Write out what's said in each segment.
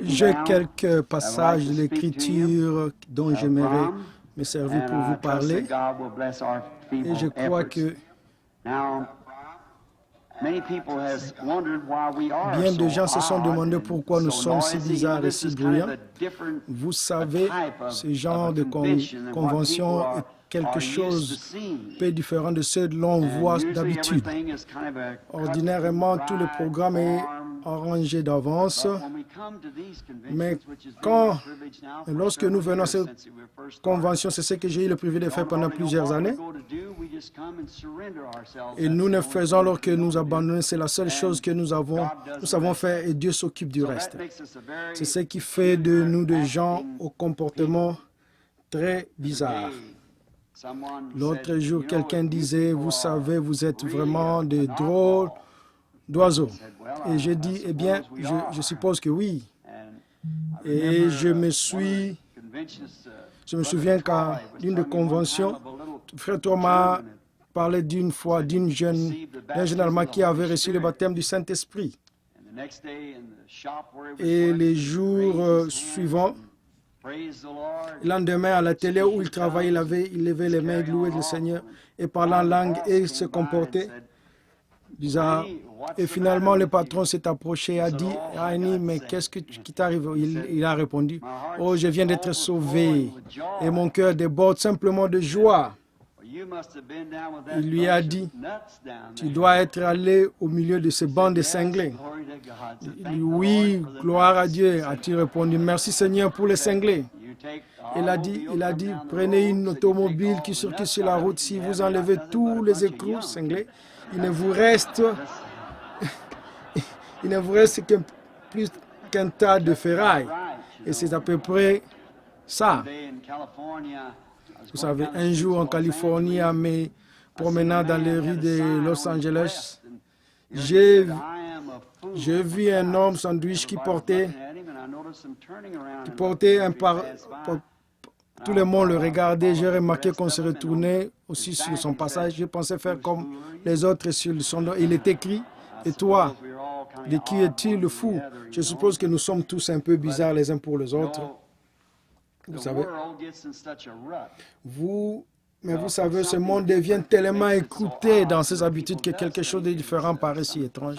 J'ai quelques passages de l'Écriture dont j'aimerais me servir pour vous parler. Et je crois que bien de gens se sont demandé pourquoi nous sommes si bizarres et si bruyants. Vous savez, ce genre de convention est quelque chose peu différent de ce que l'on voit d'habitude. Ordinairement, tout le programme est arrangé d'avance, mais lorsque nous venons à cette convention, c'est ce que j'ai eu le privilège de faire pendant plusieurs années, et nous ne faisons alors que nous abandonner, c'est la seule chose que nous savons faire, et Dieu s'occupe du reste. C'est ce qui fait de nous des gens au comportement très bizarre. L'autre jour, quelqu'un disait, vous savez, vous êtes vraiment des drôles d'oiseaux. Et j'ai dit, eh bien, je suppose que oui. Et je me souviens qu'à l'une des conventions, Frère Thomas parlait d'une fois d'un jeune Allemand qui avait reçu le baptême du Saint-Esprit. Et les jours suivants, le lendemain, à la télé où il travaillait, il levait les mains, il louait le Seigneur et parlait en langue et il se comportait bizarre. Et finalement, le patron s'est approché et a dit, « Annie, mais qu'est-ce qui t'arrive ?» Il a répondu, « Oh, je viens d'être sauvé et mon cœur déborde simplement de joie. » Il lui a dit, « Tu dois être allé au milieu de ces bandes de cinglés. » Oui, gloire à Dieu, a-t-il répondu. Merci Seigneur pour les cinglés. Il a dit, prenez une automobile qui circule sur la route. Si vous enlevez tous les écrous cinglés, il ne vous reste que plus qu'un tas de ferraille. Et c'est à peu près ça. Vous savez, un jour en Californie, en me promenant dans les rues de Los Angeles, j'ai vu un homme sandwich qui portait tout le monde le regardait. J'ai remarqué qu'on se retournait aussi sur son passage. Je pensais faire comme les autres sur son dos. Il est écrit, et toi, de qui est-il le fou? Je suppose que nous sommes tous un peu bizarres les uns pour les autres. Vous savez, mais vous savez, ce monde devient tellement écouté dans ses habitudes que quelque chose de différent paraît si étrange.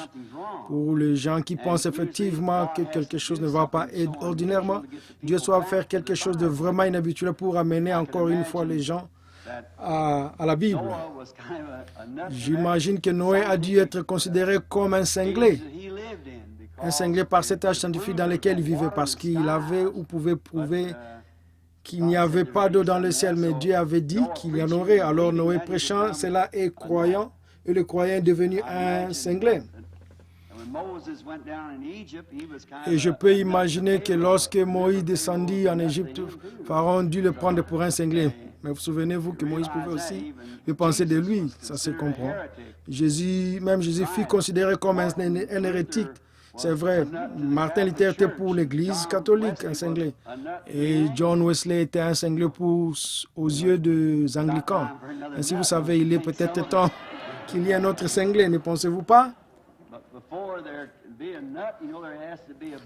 Pour les gens qui pensent effectivement que quelque chose ne va pas, et ordinairement, Dieu doit faire quelque chose de vraiment inhabituel pour amener encore une fois les gens à la Bible. J'imagine que Noé a dû être considéré comme un cinglé. Un cinglé par cet âge scientifique dans lequel il vivait, parce qu'il avait ou pouvait prouver qu'il n'y avait pas d'eau dans le ciel, mais Dieu avait dit qu'il y en aurait. Alors Noé prêchant cela et croyant, et le croyant est devenu un cinglé. Et je peux imaginer que lorsque Moïse descendit en Égypte, Pharaon dut le prendre pour un cinglé. Mais vous souvenez-vous que Moïse pouvait aussi le penser de lui, ça se comprend. Jésus fut considéré comme un hérétique. C'est vrai, Martin Luther était pour l'Église catholique, un cinglé. Et John Wesley était un cinglé aux yeux des anglicans. Ainsi, vous savez, il est peut-être temps qu'il y ait un autre cinglé, ne pensez-vous pas?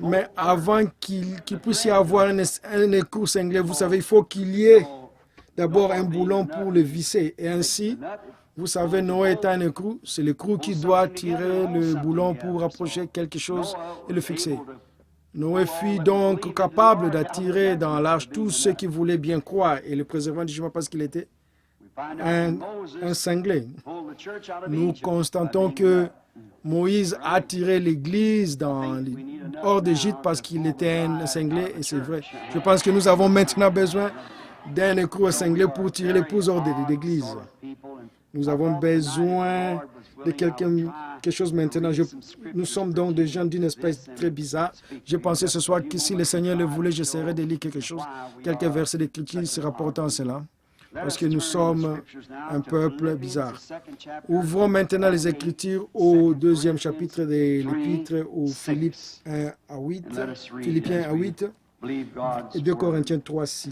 Mais avant qu'il puisse y avoir un écrou cinglé, vous savez, il faut qu'il y ait d'abord un boulon pour le visser. Et ainsi, vous savez, Noé est un écrou, c'est l'écrou qui doit tirer le boulon pour approcher quelque chose et le fixer. Noé fut donc capable d'attirer dans l'arche tous ceux qui voulaient bien croire et le préservant du jugement parce qu'il était un cinglé. Nous constatons que Moïse a tiré l'Église hors d'Égypte parce qu'il était un cinglé, et c'est vrai. Je pense que nous avons maintenant besoin d'un écrou cinglé pour tirer l'épouse hors de l'Église. Nous avons besoin de quelque chose maintenant. Nous sommes donc des gens d'une espèce très bizarre. J'ai pensé ce soir que si le Seigneur le voulait, j'essaierais de lire quelque chose, quelques versets d'Écriture se rapportant à cela. Parce que nous sommes un peuple bizarre. Ouvrons maintenant les Écritures au 2e chapitre de l'Épître aux Philippiens 1 à 8 et 2 Corinthiens 3, 6.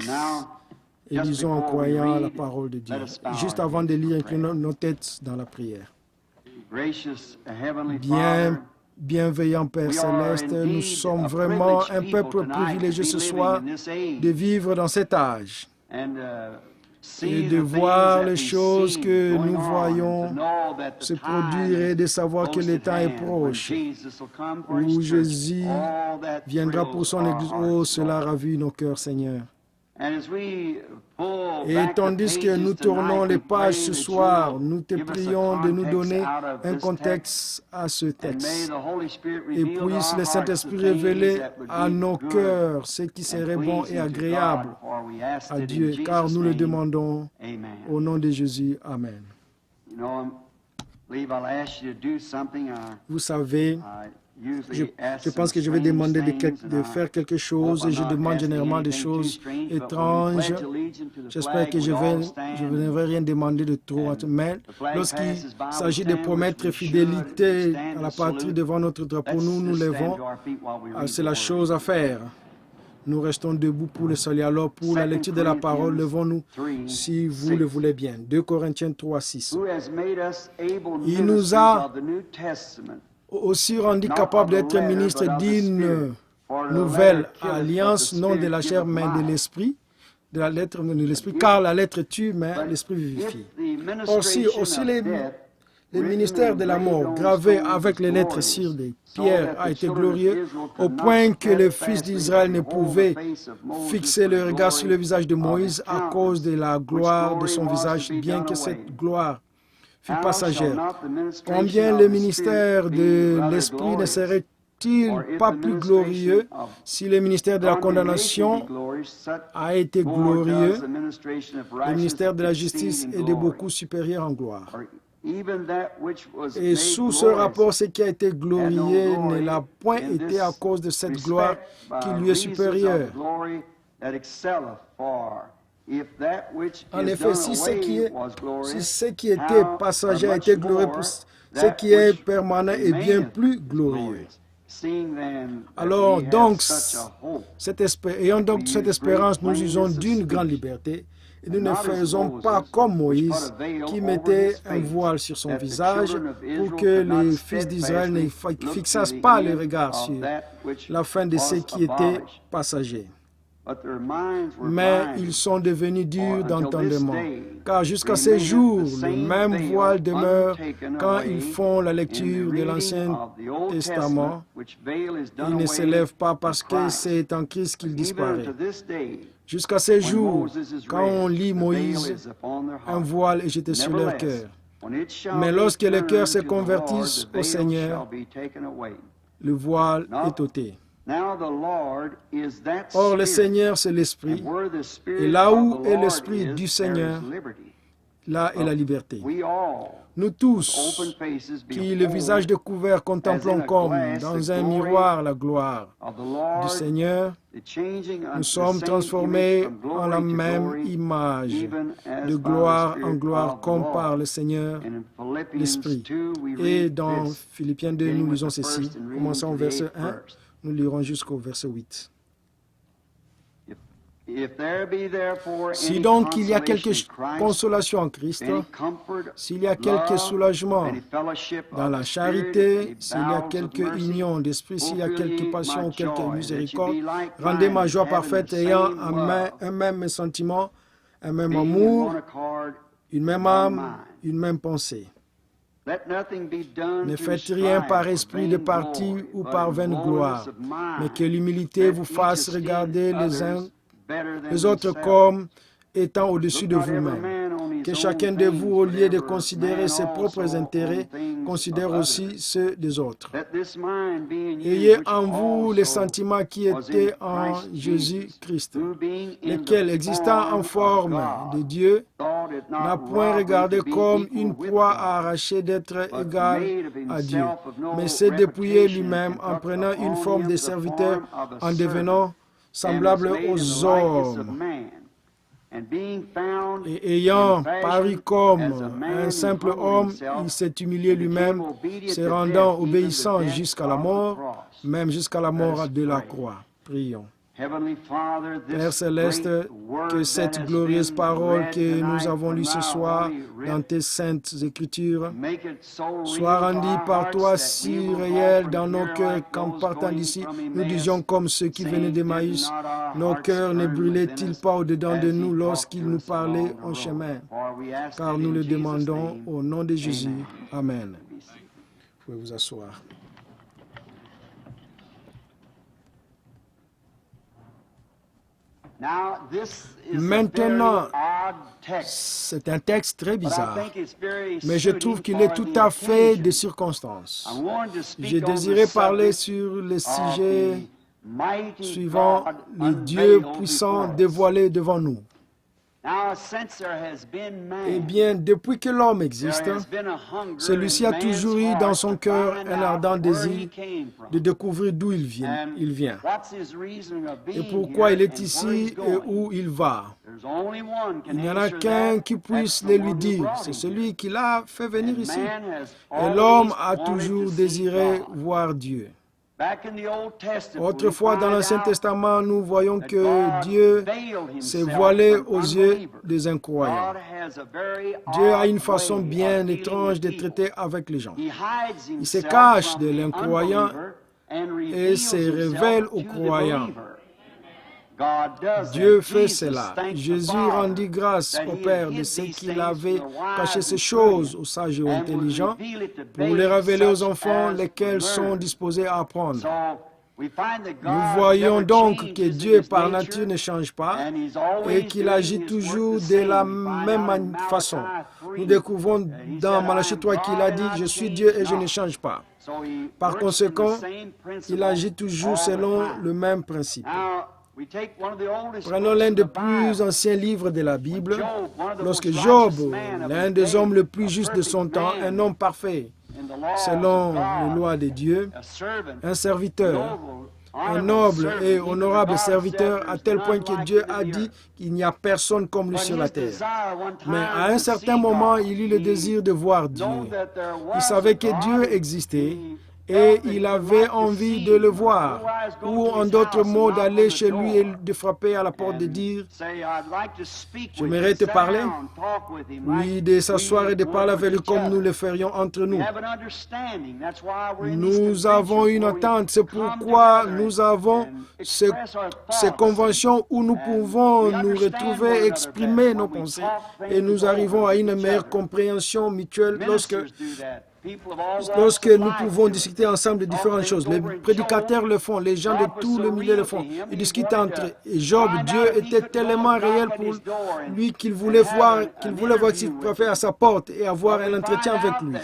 Et lisons en croyant la parole de Dieu. Juste avant de lire, inclinons nos têtes dans la prière. Bienveillant Père Céleste, nous sommes vraiment un peuple privilégié ce soir de vivre dans cet âge et de voir les choses que nous voyons se produire et de savoir que le temps est proche, où Jésus viendra pour son Église. Oh, cela ravit nos cœurs, Seigneur. Et tandis que nous tournons les pages ce soir, nous te prions de nous donner un contexte à ce texte. Et puisse le Saint-Esprit révéler à nos cœurs ce qui serait bon et agréable à Dieu, car nous le demandons au nom de Jésus. Amen. Vous savez, je pense que je vais demander de faire quelque chose et je demande généralement des choses étranges. J'espère que je ne vais rien demander de trop. Mais lorsqu'il s'agit de promettre fidélité à la patrie devant notre drapeau, nous levons. C'est la chose à faire. Nous restons debout pour le salut. Alors, pour la lecture de la parole, levons-nous si vous le voulez bien. 2 Corinthiens 3, 6. Il nous a aussi rendu capable d'être ministre d'une nouvelle alliance, non de la chair, mais de l'esprit, de la lettre de l'esprit, car la lettre tue, mais l'esprit vivifie. Aussi le ministère de la mort, gravé avec les lettres sur des pierres, a été glorieux, au point que le fils d'Israël ne pouvait fixer le regard sur le visage de Moïse à cause de la gloire de son visage, bien que cette gloire fut passagère. Combien le ministère de l'Esprit ne serait-il pas plus glorieux si le ministère de la condamnation a été glorieux? Le ministère de la justice est de beaucoup supérieur en gloire. Et sous ce rapport, ce qui a été glorifié ne l'a point été à cause de cette gloire qui lui est supérieure. En effet, si ce qui était passager a été glorieux, ce qui est permanent est bien plus glorieux. Alors, donc, ayant donc cette espérance, nous usons d'une grande liberté et nous ne faisons pas comme Moïse qui mettait un voile sur son visage pour que les fils d'Israël ne fixassent pas le regard sur la fin de ce qui était passager. Mais ils sont devenus durs d'entendement, car jusqu'à ces jours, le même voile demeure quand ils font la lecture de l'Ancien Testament. Il ne s'élève pas parce que c'est en Christ qu'il disparaît. Jusqu'à ces jours, quand on lit Moïse, un voile est jeté sur leur cœur. Mais lorsque les cœurs se convertissent au Seigneur, le voile est ôté. Or, le Seigneur, c'est l'Esprit, et là où est l'Esprit du Seigneur, là est la liberté. Nous tous, qui le visage découvert contemplons comme dans un miroir la gloire du Seigneur, nous sommes transformés en la même image, de gloire en gloire, comme par le Seigneur, l'Esprit. Et dans Philippiens 2, nous lisons ceci, commençons au verset 1. Nous lirons jusqu'au verset 8. Si donc il y a quelque consolation en Christ, s'il y a quelque soulagement dans la charité, s'il y a quelque union d'esprit, s'il y a quelque passion ou quelque miséricorde, rendez ma joie parfaite ayant un même sentiment, un même amour, une même âme, une même pensée. Ne faites rien par esprit de parti ou par vaine gloire, mais que l'humilité vous fasse regarder les uns les autres comme étant au-dessus de vous-même. Que chacun de vous, au lieu de considérer ses propres intérêts, considère aussi ceux des autres. Ayez en vous les sentiments qui étaient en Jésus-Christ, lequel, existant en forme de Dieu, n'a point regardé comme une proie à arracher d'être égal à Dieu, mais s'est dépouillé lui-même en prenant une forme de serviteur, en devenant semblable aux hommes. Et ayant paru comme un simple homme, il s'est humilié lui-même, se rendant obéissant jusqu'à la mort, même jusqu'à la mort de la croix. Prions. Père céleste, que cette glorieuse parole que nous avons lue ce soir dans tes saintes écritures soit rendue par toi si réelle dans nos cœurs qu'en partant d'ici, nous disions comme ceux qui venaient d'Emmaüs, nos cœurs ne brûlaient-ils pas au-dedans de nous lorsqu'il nous parlait en chemin? Car nous le demandons au nom de Jésus. Amen. Vous pouvez vous asseoir. Maintenant, c'est un texte très bizarre, mais je trouve qu'il est tout à fait de circonstance. J'ai désiré parler sur le sujet suivant, les dieux puissants dévoilés devant nous. Eh bien, depuis que l'homme existe, celui-ci a toujours eu dans son cœur un ardent désir de découvrir d'où il vient et pourquoi il est ici et où il va. Il n'y en a qu'un qui puisse le lui dire, c'est celui qui l'a fait venir ici. Et l'homme a toujours désiré voir Dieu. Autrefois, dans l'Ancien Testament, nous voyons que Dieu s'est voilé aux yeux des incroyants. Dieu a une façon bien étrange de traiter avec les gens. Il se cache de l'incroyant et se révèle aux croyants. Dieu fait cela. Jésus rendit grâce au Père de ce qu'il avait caché ces choses aux sages et aux intelligents pour les révéler aux enfants, lesquels sont disposés à apprendre. Nous voyons donc que Dieu par nature ne change pas et qu'il agit toujours de la même façon. Nous découvrons dans Malachie 3 qu'il a dit « Je suis Dieu et je ne change pas ». Par conséquent, il agit toujours selon le même principe. Prenons l'un des plus anciens livres de la Bible. Lorsque Job, l'un des hommes les plus justes de son temps, un homme parfait, selon les lois de Dieu, un serviteur, un noble et honorable serviteur, à tel point que Dieu a dit qu'il n'y a personne comme lui sur la terre. Mais à un certain moment, il eut le désir de voir Dieu. Il savait que Dieu existait et il avait envie de le voir, ou en d'autres mots, d'aller chez lui et de frapper à la porte, de dire « J'aimerais te parler ». Oui, de s'asseoir et de parler avec lui comme nous le ferions entre nous. Nous avons une entente, c'est pourquoi nous avons ces conventions où nous pouvons nous retrouver, exprimer nos pensées, et nous arrivons à une meilleure compréhension mutuelle lorsque nous pouvons discuter ensemble de différentes choses. Les prédicateurs le font, les gens de tout le milieu le font. Ils discutent entre eux. Et Job, Dieu était tellement réel pour lui qu'il voulait voir s'il frappait à sa porte et avoir un entretien avec lui.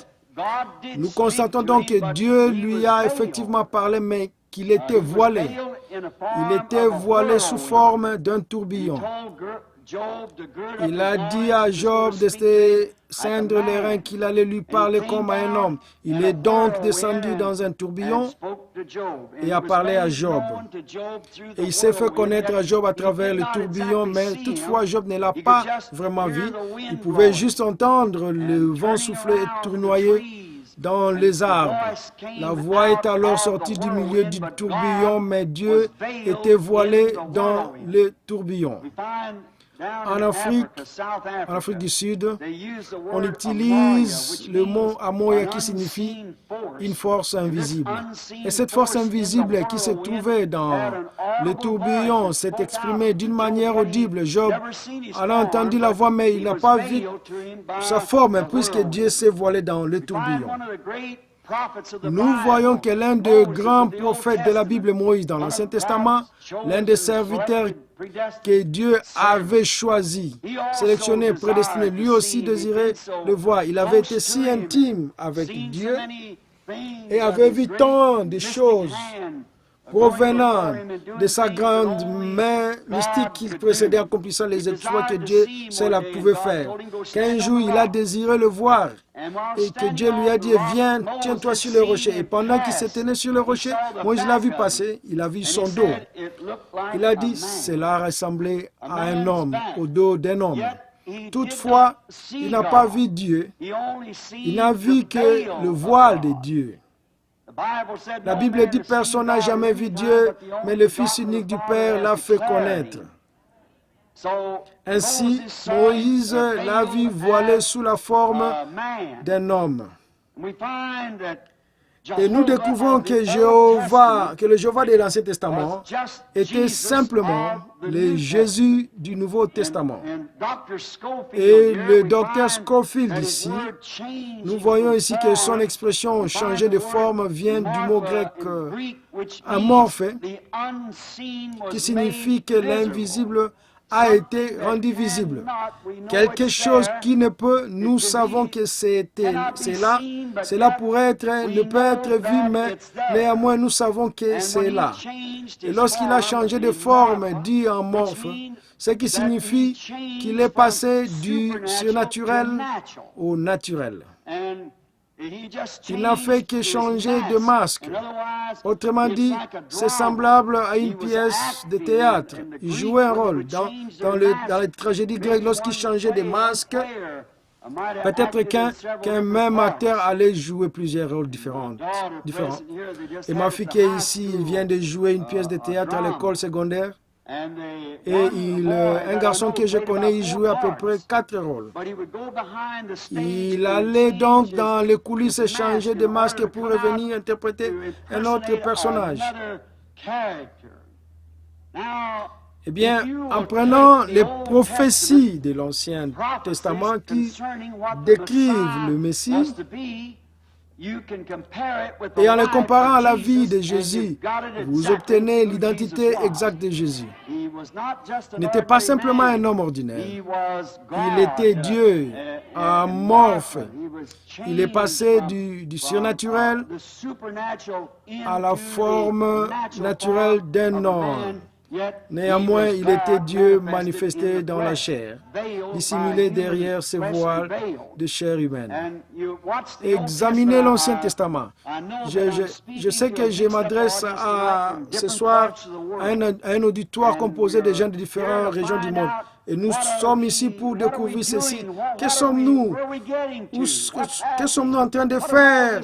Nous constatons donc que Dieu lui a effectivement parlé, mais qu'il était voilé. Il était voilé sous forme d'un tourbillon. Il a dit à Job de se ceindre les reins, qu'il allait lui parler comme à un homme. Il est donc descendu dans un tourbillon et a parlé à Job. Et il s'est fait connaître à Job à travers le tourbillon, mais toutefois Job ne l'a pas vraiment vu. Il pouvait juste entendre le vent souffler et tournoyer dans les arbres. La voix est alors sortie du milieu du tourbillon, mais Dieu était voilé dans le tourbillon. En Afrique du Sud, on utilise le mot Amoya qui signifie une force invisible. Et cette force invisible qui se trouvait dans le tourbillon s'est exprimée d'une manière audible. Job en a entendu la voix, mais il n'a pas vu sa forme puisque Dieu s'est voilé dans le tourbillon. Nous voyons que l'un des grands prophètes de la Bible, Moïse, dans l'Ancien Testament, l'un des serviteurs que Dieu avait choisi, sélectionné, prédestiné, lui aussi désirait le voir. Il avait été si intime avec Dieu et avait vu tant de choses provenant de sa grande main mystique qu'il précédait, accomplissant les exploits que Dieu seul pouvait faire. Qu'un jour, il a désiré le voir et que Dieu lui a dit « Viens, tiens-toi sur le rocher ». Et pendant qu'il se tenait sur le rocher, Moïse l'a vu passer, il a vu son dos. Il a dit « Cela ressemblait à un homme, au dos d'un homme ». Toutefois, il n'a pas vu Dieu, il n'a vu que le voile de Dieu. La Bible dit, personne n'a jamais vu Dieu, mais le Fils unique du Père l'a fait connaître. Ainsi, Moïse l'a vu voilé sous la forme d'un homme. Et nous découvrons que le Jéhovah de l'Ancien Testament était simplement le Jésus du Nouveau Testament. Et le docteur Scofield ici, nous voyons ici que son expression changer de forme vient du mot grec amorphe, qui signifie que l'invisible a été rendu visible. Quelque chose qui ne peut, nous savons que c'est là, cela ne peut être vu, mais néanmoins nous savons que c'est là. Et lorsqu'il a changé de forme, dit amorphe, ce qui signifie qu'il est passé du surnaturel au naturel. Il n'a fait que changer de masque. Autrement dit, c'est semblable à une pièce de théâtre. Il jouait un rôle. Dans les tragédies grecques, lorsqu'il changeait de masque, peut-être qu'un même acteur allait jouer plusieurs rôles différents. Et ma fille qui est ici, il vient de jouer une pièce de théâtre à l'école secondaire. Et un garçon que je connais, il jouait à peu près 4 rôles. Il allait donc dans les coulisses changer de masque pour revenir interpréter un autre personnage. Eh bien, en prenant les prophéties de l'Ancien Testament qui décrivent le Messie, et en le comparant à la vie de Jésus, vous obtenez l'identité exacte de Jésus. Il n'était pas simplement un homme ordinaire. Il était Dieu, amorphe. Il est passé du surnaturel à la forme naturelle d'un homme. Néanmoins, il était Dieu manifesté dans la chair, dissimulé derrière ses voiles de chair humaine. Examinez l'Ancien Testament. Je sais que je m'adresse ce soir à un auditoire composé de gens de différentes régions du monde. Et nous sommes ici pour découvrir ceci. Que sommes-nous? Que sommes-nous en train de faire?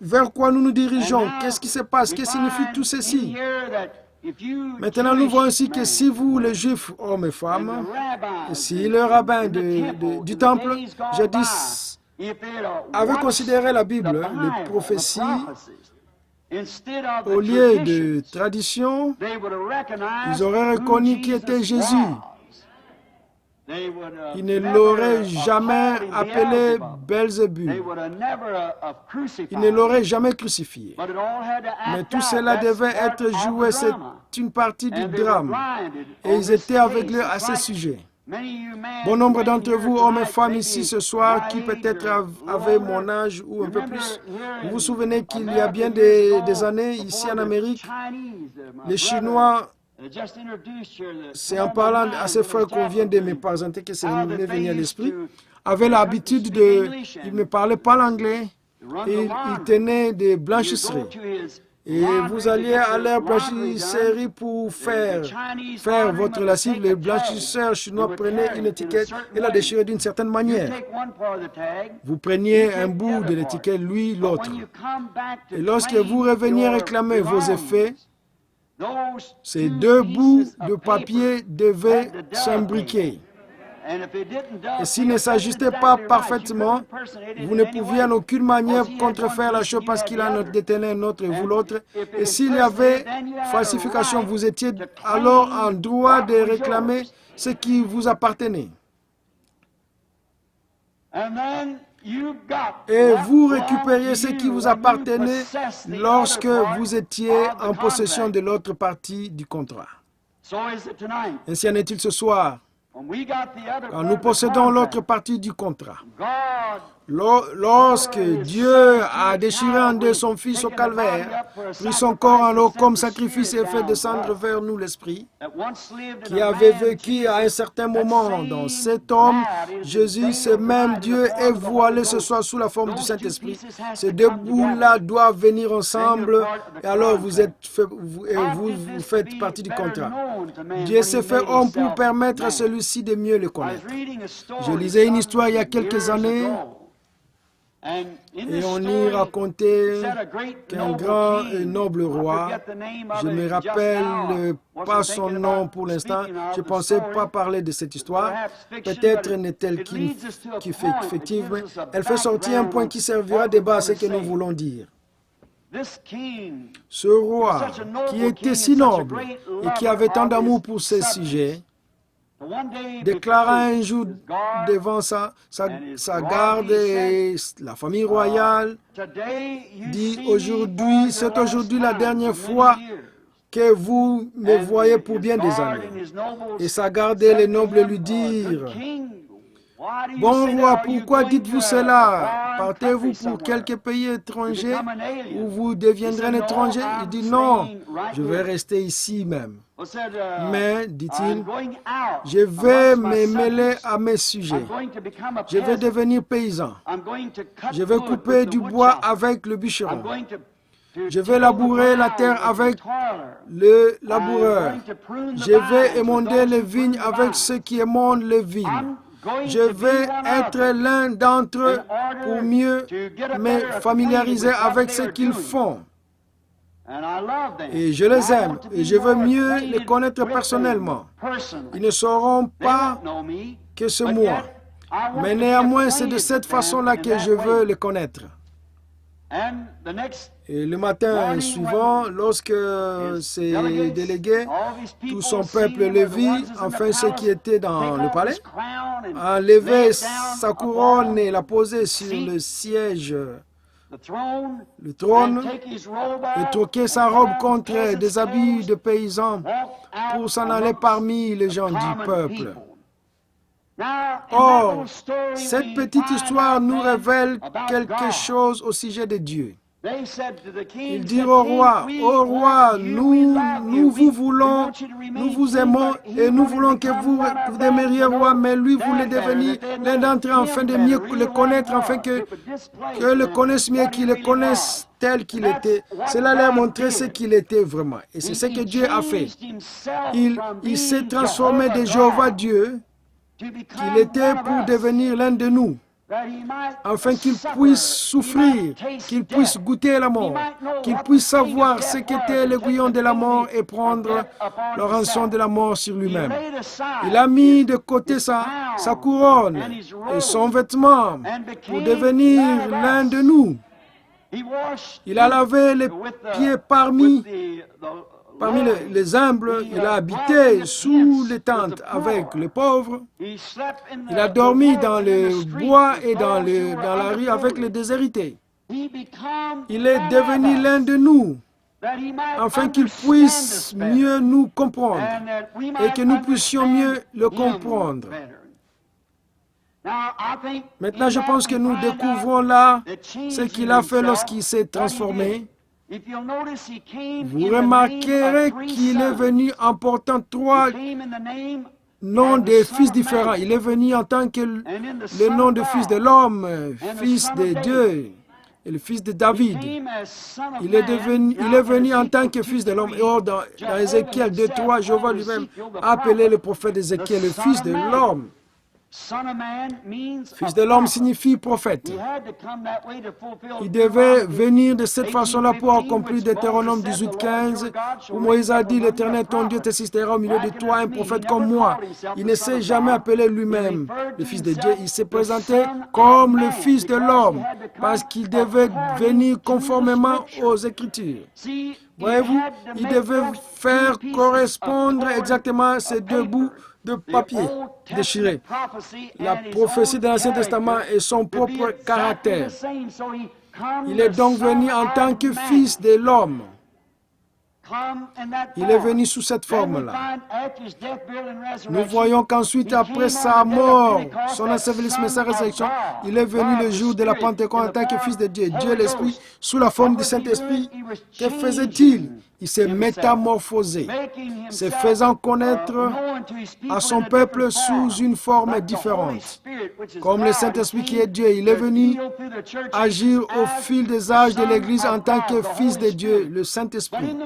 Vers quoi nous nous dirigeons? Qu'est-ce qui se passe? Que signifie tout ceci? Maintenant, nous voyons ici que si vous, les Juifs, hommes et femmes, si le rabbin du temple, jadis, avait considéré la Bible, les prophéties, au lieu de tradition, ils auraient reconnu qui était Jésus. Ils ne l'auraient jamais appelé Belzébuth. Ils ne l'auraient jamais crucifié. Mais tout cela devait être joué, c'est une partie du drame. Et ils étaient aveuglés à ce sujet. Bon nombre d'entre vous, hommes et femmes ici ce soir, qui peut-être avaient mon âge ou un peu plus, vous vous souvenez qu'il y a bien des années, ici en Amérique, les Chinois, c'est en parlant à ces frères qu'on vient de me présenter que ça m'est venu à l'esprit, avaient l'habitude ils ne parlaient pas l'anglais et ils tenaient des blanchisseries. Et vous alliez à leur blanchisserie pour faire votre lessive. Les blanchisseurs chinois prenaient une étiquette et la déchiraient d'une certaine manière. Vous preniez un bout de l'étiquette, lui, l'autre. Et lorsque vous reveniez réclamer vos effets, ces 2 bouts de papier devaient s'imbriquer. Et s'ils ne s'ajustaient pas parfaitement, vous ne pouviez en aucune manière contrefaire la chose parce qu'il en détenait un autre et vous l'autre. Et s'il y avait falsification, vous étiez alors en droit de réclamer ce qui vous appartenait. Et vous récupériez ce qui vous appartenait lorsque vous étiez en possession de l'autre partie du contrat. Ainsi en est-il ce soir. Quand nous possédons l'autre partie du contrat, lorsque Dieu a déchiré en 2 son Fils au calvaire, pris son corps en eau comme sacrifice et fait descendre vers nous l'Esprit, qui avait vécu à un certain moment dans cet homme, Jésus, ce même Dieu est voilé ce soir sous la forme du Saint-Esprit. Ces 2 bouts-là doivent venir ensemble et alors vous faites partie du contrat. Dieu s'est fait homme pour permettre à celui-ci de mieux le connaître. Je lisais une histoire il y a quelques années Et on y racontait qu'un grand et noble roi, je ne me rappelle pas son nom pour l'instant, je ne pensais pas parler de cette histoire, peut-être n'est-elle qu'effective, mais elle fait sortir un point qui servira de base à ce que nous voulons dire. Ce roi, qui était si noble et qui avait tant d'amour pour ses sujets, déclara un jour devant sa garde et la famille royale, dit aujourd'hui, c'est aujourd'hui la dernière fois que vous me voyez pour bien des années. Et sa garde et les nobles lui dirent, bon roi, pourquoi dites-vous cela? Partez-vous pour quelque pays étranger où vous deviendrez un étranger? Il dit non, je vais rester ici même. Mais, dit-il, je vais me mêler à mes sujets. Je vais devenir paysan. Je vais couper du bois avec le bûcheron. Je vais labourer la terre avec le laboureur. Je vais émonder les vignes avec ceux qui émondent les vignes. Je vais être l'un d'entre eux pour mieux me familiariser avec ce qu'ils font. Et je les aime et je veux mieux les connaître personnellement. Ils ne sauront pas que c'est moi. Mais néanmoins, c'est de cette façon-là que je veux les connaître. Et le matin suivant, lorsque ces délégués, tout son peuple le vit, enfin ceux qui étaient dans le palais, a levé sa couronne et l'a posée sur le siège, le trône, et troqué sa robe contre des habits de paysans pour s'en aller parmi les gens du peuple. Or, cette petite histoire nous révèle quelque chose au sujet de Dieu. Ils dirent au roi, nous vous voulons, nous vous aimons et nous voulons que vous demeuriez roi, mais lui voulait devenir l'un d'entre eux afin de mieux le connaître, afin que le connaisse mieux, qu'il le connaisse tel qu'il était. Cela leur montrait ce qu'il était vraiment. Et c'est ce que Dieu a fait. Il s'est transformé de Jéhovah Dieu, qu'il était pour devenir l'un de nous, afin qu'il puisse souffrir, qu'il puisse goûter la mort, qu'il puisse savoir ce qu'était l'aiguillon de la mort et prendre le rançon de la mort sur lui-même. Il a mis de côté sa couronne et son vêtement pour devenir l'un de nous. Il a lavé les pieds parmi les humbles, il a habité sous les tentes avec les pauvres. Il a dormi dans le bois et dans la rue avec les déshérités. Il est devenu l'un de nous, afin qu'il puisse mieux nous comprendre et que nous puissions mieux le comprendre. Maintenant, je pense que nous découvrons là ce qu'il a fait lorsqu'il s'est transformé. Vous remarquerez qu'il est venu en portant 3 noms de fils différents. Il est venu en tant que le nom de fils de l'homme, fils de Dieu, et le fils de David. Il est venu en tant que fils de l'homme. Et or, dans Ézéchiel 2:3, Jéhovah lui-même a appelé le prophète Ézéchiel le fils de l'homme. Fils de l'homme signifie prophète. Il devait venir de cette façon-là pour accomplir Deutéronome 18:15, où Moïse a dit, l'Éternel ton Dieu t'assistera au milieu de toi, un prophète comme moi. Il ne s'est jamais appelé lui-même le Fils de Dieu. Il s'est présenté comme le Fils de l'homme, parce qu'il devait venir conformément aux Écritures. Voyez-vous, il devait faire correspondre exactement ces 2 bouts de papier déchiré. La prophétie de l'Ancien Testament et son propre caractère. Il est donc venu en tant que fils de l'homme. Il est venu sous cette forme-là. Nous voyons qu'ensuite, après sa mort, son ensevelissement et sa résurrection, il est venu le jour de la Pentecôte en tant que fils de Dieu. Dieu l'Esprit, sous la forme du Saint-Esprit, que faisait-il? il s'est métamorphosé, se faisant connaître à son peuple sous une forme différente. Comme le Saint-Esprit qui est Dieu, il est venu agir au fil des âges de l'Église en tant que Fils de Dieu, le Saint-Esprit.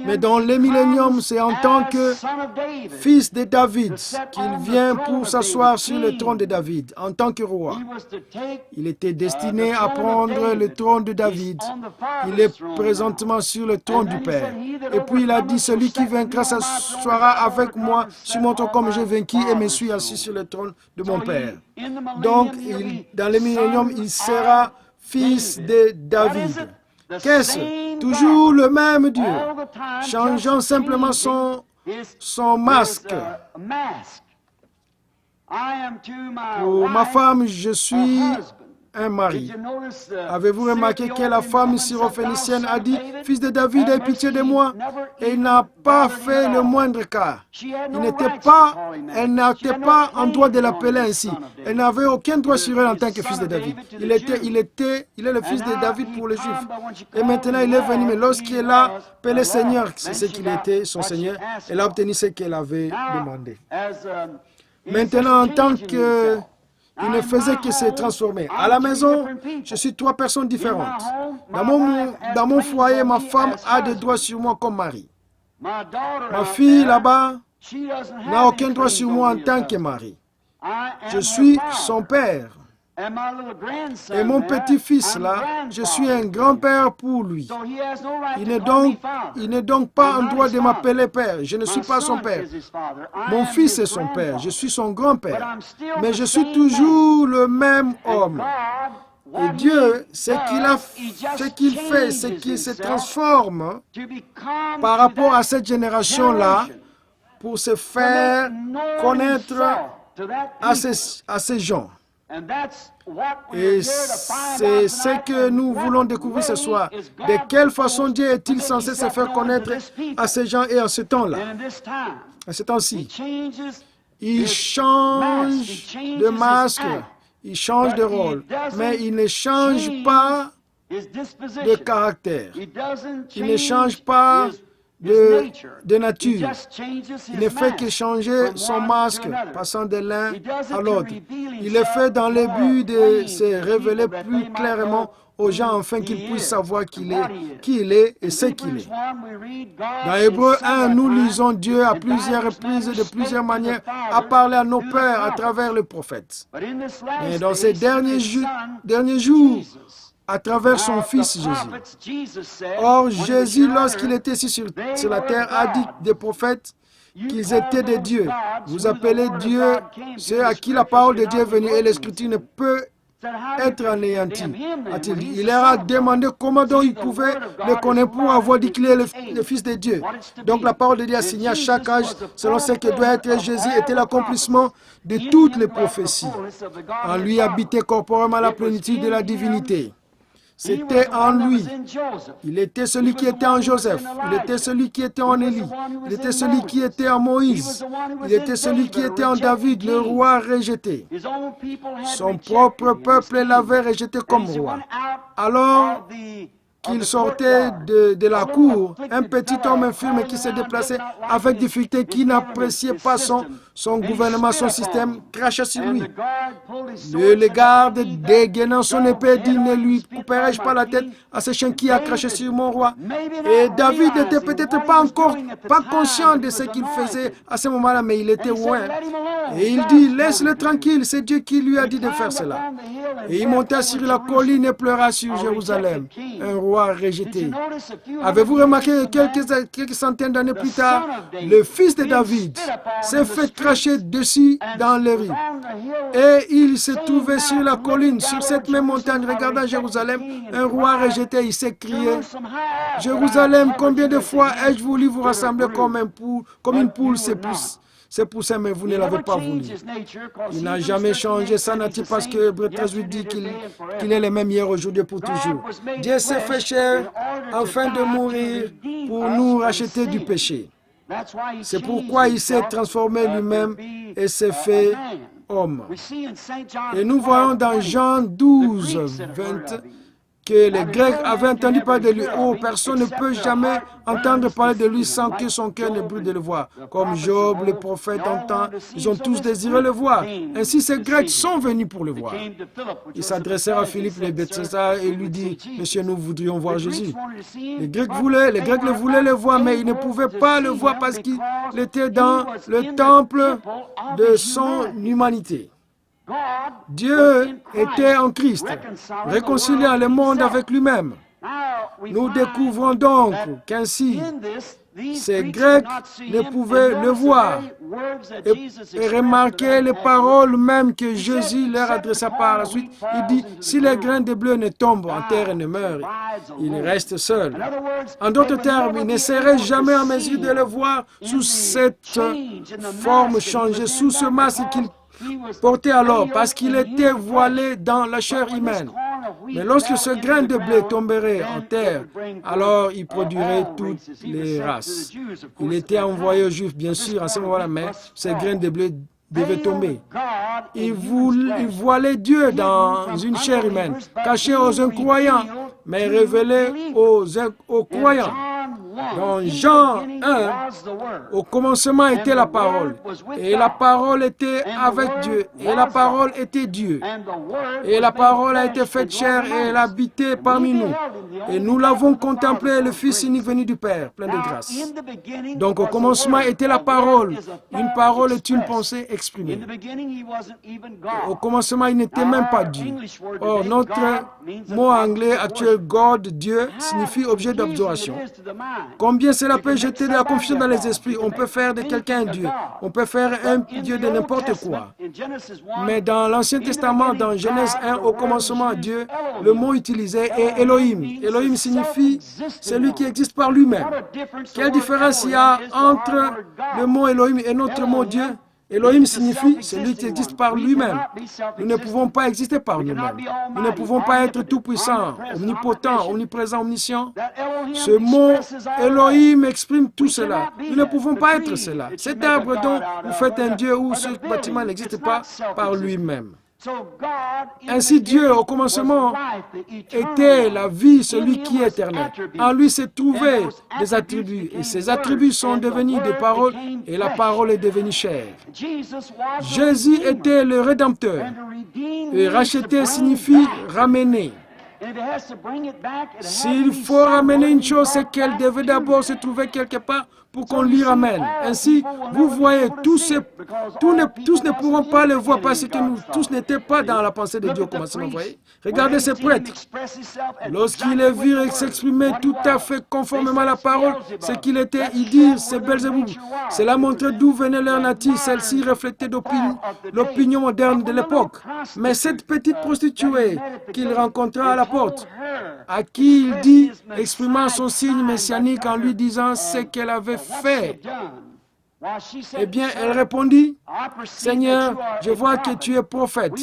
Mais dans le millénium, c'est en tant que Fils de David qu'il vient pour s'asseoir sur le trône de David, en tant que roi. Il était destiné à prendre le trône de David. Il est présentement sur le trône du Père. Et puis il a dit, celui qui vaincra s'assoira avec moi sur mon trône comme j'ai vaincu et me suis assis sur le trône de mon Père. Donc, dans le millénium, il sera fils de David. Qu'est-ce? Toujours le même Dieu, changeant simplement son masque. Pour ma femme, je suis un mari. Avez-vous remarqué que la femme syrophénicienne a dit, « Fils de David, aie pitié de moi » et il n'a pas fait le moindre cas. Elle n'était pas en droit de l'appeler ainsi. Elle n'avait aucun droit sur elle en tant que fils de David. Il est le fils de David pour les Juifs. Et maintenant, il est venu, mais lorsqu'elle a appelé Seigneur, c'est ce qu'il était, son Seigneur, elle a obtenu ce qu'elle avait demandé. Maintenant, en tant que... Il ne faisait que se transformer. À la maison, je suis 3 personnes différentes. Dans mon foyer, ma femme a des droits sur moi comme mari. Ma fille là-bas n'a aucun droit sur moi en tant que mari. Je suis son père. Et mon petit-fils là, je suis un grand-père pour lui. Il n'est donc pas en droit de m'appeler père. Je ne suis pas son père. Mon fils est son père. Je suis son grand-père. Mais je suis toujours le même homme. Et Dieu, ce qu'il fait, c'est qu'il se transforme par rapport à cette génération-là pour se faire connaître à ces gens. Et c'est ce que nous voulons découvrir ce soir. De quelle façon Dieu est-il censé se faire connaître à ces gens et à ce temps-là, à ce temps-ci? Il change de masque, il change de rôle, mais il ne change pas de caractère. Il ne change pas de nature. Il ne fait que changer son masque, passant de l'un à l'autre. Il le fait dans le but de se révéler plus clairement aux gens afin qu'ils puissent savoir qui il est et ce qu'il est. Dans Hébreux 1, nous lisons Dieu à plusieurs reprises et de plusieurs manières à parler à nos pères à travers le prophète. Mais dans ces derniers jours, à travers son Fils Jésus. Or, Jésus, lorsqu'il était ici sur la terre, a dit des prophètes qu'ils étaient des dieux. Vous appelez Dieu ceux à qui la parole de Dieu est venue et l'Écriture ne peut être anéantie, a-t-il dit. Il leur a demandé comment donc il pouvait le connaître pour avoir dit qu'il est le Fils de Dieu. Donc la parole de Dieu a signé à chaque âge, selon ce que doit être Jésus, était l'accomplissement de toutes les prophéties. En lui habitait corporellement la plénitude de la divinité. C'était en lui. Il était celui qui était en Joseph. Il était celui qui était en Élie. Il était celui qui était en Moïse. Il était celui qui était en David, le roi rejeté. Son propre peuple l'avait rejeté comme roi. Alors qu'il sortait de la cour, un petit homme infirme qui se déplaçait avec difficulté, qui n'appréciait pas son gouvernement, son système, crachait sur lui. Le garde, dégainant son épée, dit, ne lui couperai-je pas la tête à ce chien qui a craché sur mon roi? Et David n'était peut-être pas conscient de ce qu'il faisait à ce moment-là, mais il était loin. Et il dit, laisse-le tranquille, c'est Dieu qui lui a dit de faire cela. Et il monta sur la colline et pleura sur Jérusalem, un roi rejeté. Avez-vous remarqué que quelques centaines d'années plus tard, le fils de David s'est fait cracher dessus dans les rues. Et il se trouvait sur la colline, sur cette même montagne, regardant Jérusalem, un roi rejeté. Il s'est crié, Jérusalem, combien de fois ai-je voulu vous rassembler comme une poule c'est poussé, mais vous ne l'avez pas voulu. Il n'a jamais changé sa nature parce que Hébreux 13 dit qu'il est le même hier, aujourd'hui, pour toujours. Dieu s'est fait chair afin de mourir pour nous racheter du péché. C'est pourquoi il s'est transformé lui-même et s'est fait homme. Et nous voyons dans Jean 12, 20, que les Grecs avaient entendu parler de lui. Oh, personne ne peut jamais entendre parler de lui sans que son cœur ne brûle de le voir. Comme Job, le prophète, entend, ils ont tous désiré le voir. Ainsi, ces Grecs sont venus pour le voir. Ils s'adressèrent à Philippe le Bethsaïda et lui dit, Monsieur, nous voudrions voir Jésus. Les Grecs le voulaient le voir, mais ils ne pouvaient pas le voir parce qu'il était dans le temple de son humanité. Dieu était en Christ, réconciliant le monde avec lui-même. Nous découvrons donc qu'ainsi, ces Grecs ne pouvaient le voir et remarquer les paroles même que Jésus leur adressa par la suite. Il dit, si les grains de blé ne tombent en terre et ne meurent, ils restent seuls. En d'autres termes, ils ne seraient jamais en mesure de le voir sous cette forme changée, sous ce masque qu'ils porté alors parce qu'il était voilé dans la chair humaine. Mais lorsque ce grain de blé tomberait en terre, alors il produirait toutes les races. Il était envoyé aux Juifs, bien sûr, à ce moment-là, mais ce grain de blé devait tomber. Il voilait Dieu dans une chair humaine, caché aux incroyants, mais révélé aux croyants. Dans Jean 1, au commencement était la parole, et la parole était avec Dieu, et la parole était Dieu. Et la parole a été faite chair et elle habitait parmi nous. Et nous l'avons contemplé, le Fils unique venu du Père, plein de grâce. Donc au commencement était la parole. Une parole est une pensée exprimée. Au commencement, il n'était même pas Dieu. Or, notre mot anglais actuel, God, Dieu, signifie objet d'adoration. Combien cela peut jeter de la confusion dans les esprits. On peut faire de quelqu'un un Dieu. On peut faire un Dieu de n'importe quoi. Mais dans l'Ancien Testament, dans Genèse 1, au commencement, Dieu, le mot utilisé est Elohim. Elohim signifie celui qui existe par lui-même. Quelle différence il y a entre le mot Elohim et notre mot Dieu? Elohim signifie celui qui existe par lui-même. Nous ne pouvons pas exister par nous-mêmes. Nous ne pouvons pas être tout-puissants, omnipotents, omniprésents, omniscients. Ce mot Elohim exprime tout cela. Nous ne pouvons pas être cela. Cet arbre dont vous faites un Dieu ou ce bâtiment n'existe pas par lui-même. Ainsi, Dieu, au commencement, était la vie, celui qui est éternel. En lui se trouvaient des attributs, et ces attributs sont devenus des paroles, et la parole est devenue chair. Jésus était le Rédempteur, et racheter signifie ramener. S'il faut ramener une chose, c'est qu'elle devait d'abord se trouver quelque part pour qu'on l'y ramène. Ainsi, vous voyez, tous ne pourront pas le voir parce que nous tous n'étaient pas dans la pensée de Dieu au commencement. Vous voyez? Regardez ces prêtres. Lorsqu'ils les virent s'exprimer tout à fait conformément à la parole, ce qu'il était, ils dirent, c'est Belzéboub. Cela montrait d'où venait leur nature. Celle-ci reflétait l'opinion moderne de l'époque. Mais cette petite prostituée qu'il rencontra à la porte, à qui il dit, exprimant son signe messianique en lui disant ce qu'elle avait fait. Eh bien, elle répondit, Seigneur, je vois que tu es prophète.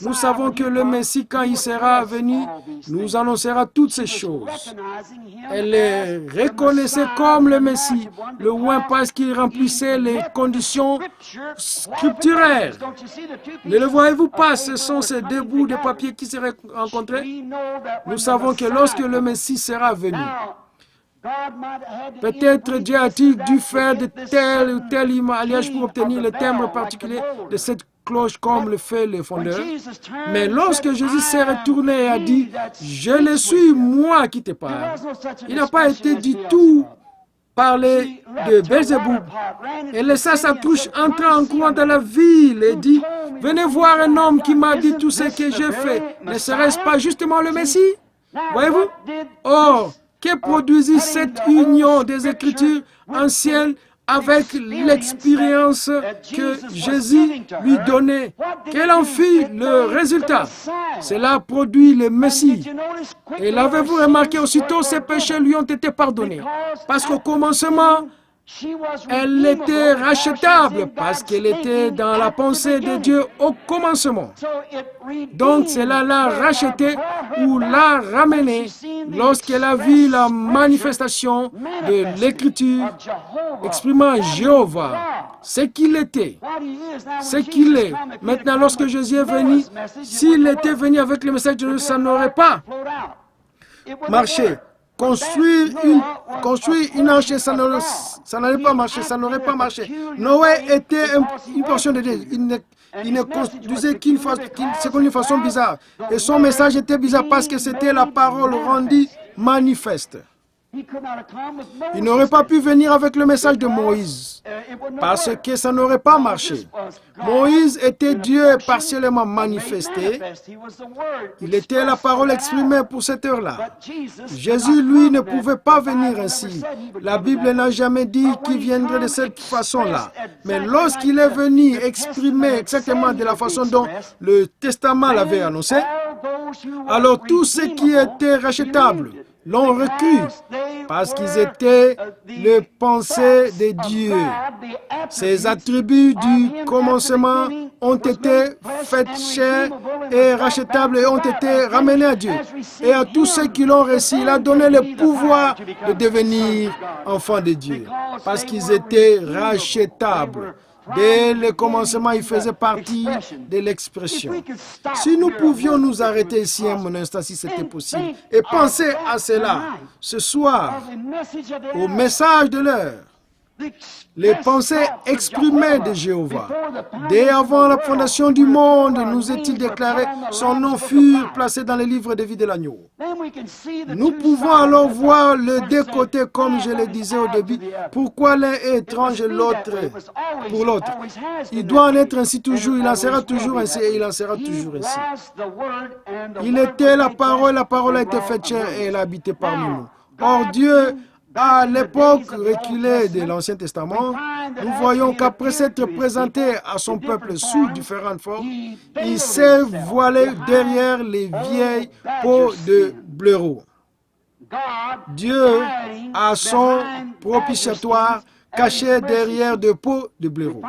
Nous savons que le Messie, quand il sera venu, nous annoncera toutes ces choses. Elle le reconnaissait comme le Messie, le oint parce qu'il remplissait les conditions scripturaires. Ne le voyez-vous pas, ce sont ces deux bouts de papier qui seraient rencontrés. Nous savons que lorsque le Messie sera venu, peut-être Dieu a-t-il dû faire de tel ou tel alliage pour obtenir le timbre particulier de cette cloche comme le fait le fondeur. Mais lorsque Jésus s'est retourné et a dit, je le suis, moi qui te parle, il n'a pas été du tout parlé de Belzéboub. Et laissa sa trouche entrer en courant dans la ville et dit, venez voir un homme qui m'a dit tout ce que j'ai fait. Ne serait-ce pas justement le Messie? Voyez-vous? Or, que produisit cette union des Écritures anciennes avec l'expérience que Jésus lui donnait? Quel en fut le résultat? Cela produit le Messie. Et l'avez-vous remarqué, aussitôt ses péchés lui ont été pardonnés. Parce qu'au commencement, elle était rachetable parce qu'elle était dans la pensée de Dieu au commencement. Donc cela l'a rachetée ou l'a ramenée lorsqu'elle a vu la manifestation de l'Écriture exprimant Jéhovah, ce qu'il était, ce qu'il est. Maintenant, lorsque Jésus est venu, s'il était venu avec le message de Dieu, ça n'aurait pas marcher. Construire une arche, ça n'allait pas marcher, ça n'aurait pas marché. Noé était une portion de Dieu. Il ne construisait selon une façon bizarre. Et son message était bizarre parce que c'était la parole rendue manifeste. Il n'aurait pas pu venir avec le message de Moïse parce que ça n'aurait pas marché. Moïse était Dieu partiellement manifesté. Il était la parole exprimée pour cette heure-là. Jésus, lui, ne pouvait pas venir ainsi. La Bible n'a jamais dit qu'il viendrait de cette façon-là. Mais lorsqu'il est venu exprimer exactement de la façon dont le Testament l'avait annoncé, alors tous ceux qui étaient rachetables l'ont recru parce qu'ils étaient le pensée de Dieu. Ces attributs du commencement ont été faits chers et rachetables et ont été ramenés à Dieu. Et à tous ceux qui l'ont reçu, il a donné le pouvoir de devenir enfants de Dieu parce qu'ils étaient rachetables. Dès le commencement, il faisait partie de l'expression. Si nous pouvions nous arrêter ici un instant, si c'était possible, et penser à cela ce soir, au message de l'heure, les pensées exprimées de Jéhovah. Dès avant la fondation du monde, nous est-il déclaré, son nom fut placé dans le livre de vie de l'agneau. Nous pouvons alors voir le deux côtés, comme je le disais au début. Pourquoi l'un est étrange et l'autre pour l'autre? Il doit en être ainsi toujours, il en sera toujours ainsi et il en sera toujours ainsi. Il était la parole a été faite chair et elle a habité parmi nous. Or Dieu, à l'époque reculée de l'Ancien Testament, nous voyons qu'après s'être présenté à son peuple sous différentes formes, il s'est voilé derrière les vieilles peaux de blaireau. Dieu a son propitiatoire caché derrière des peaux de blaireau.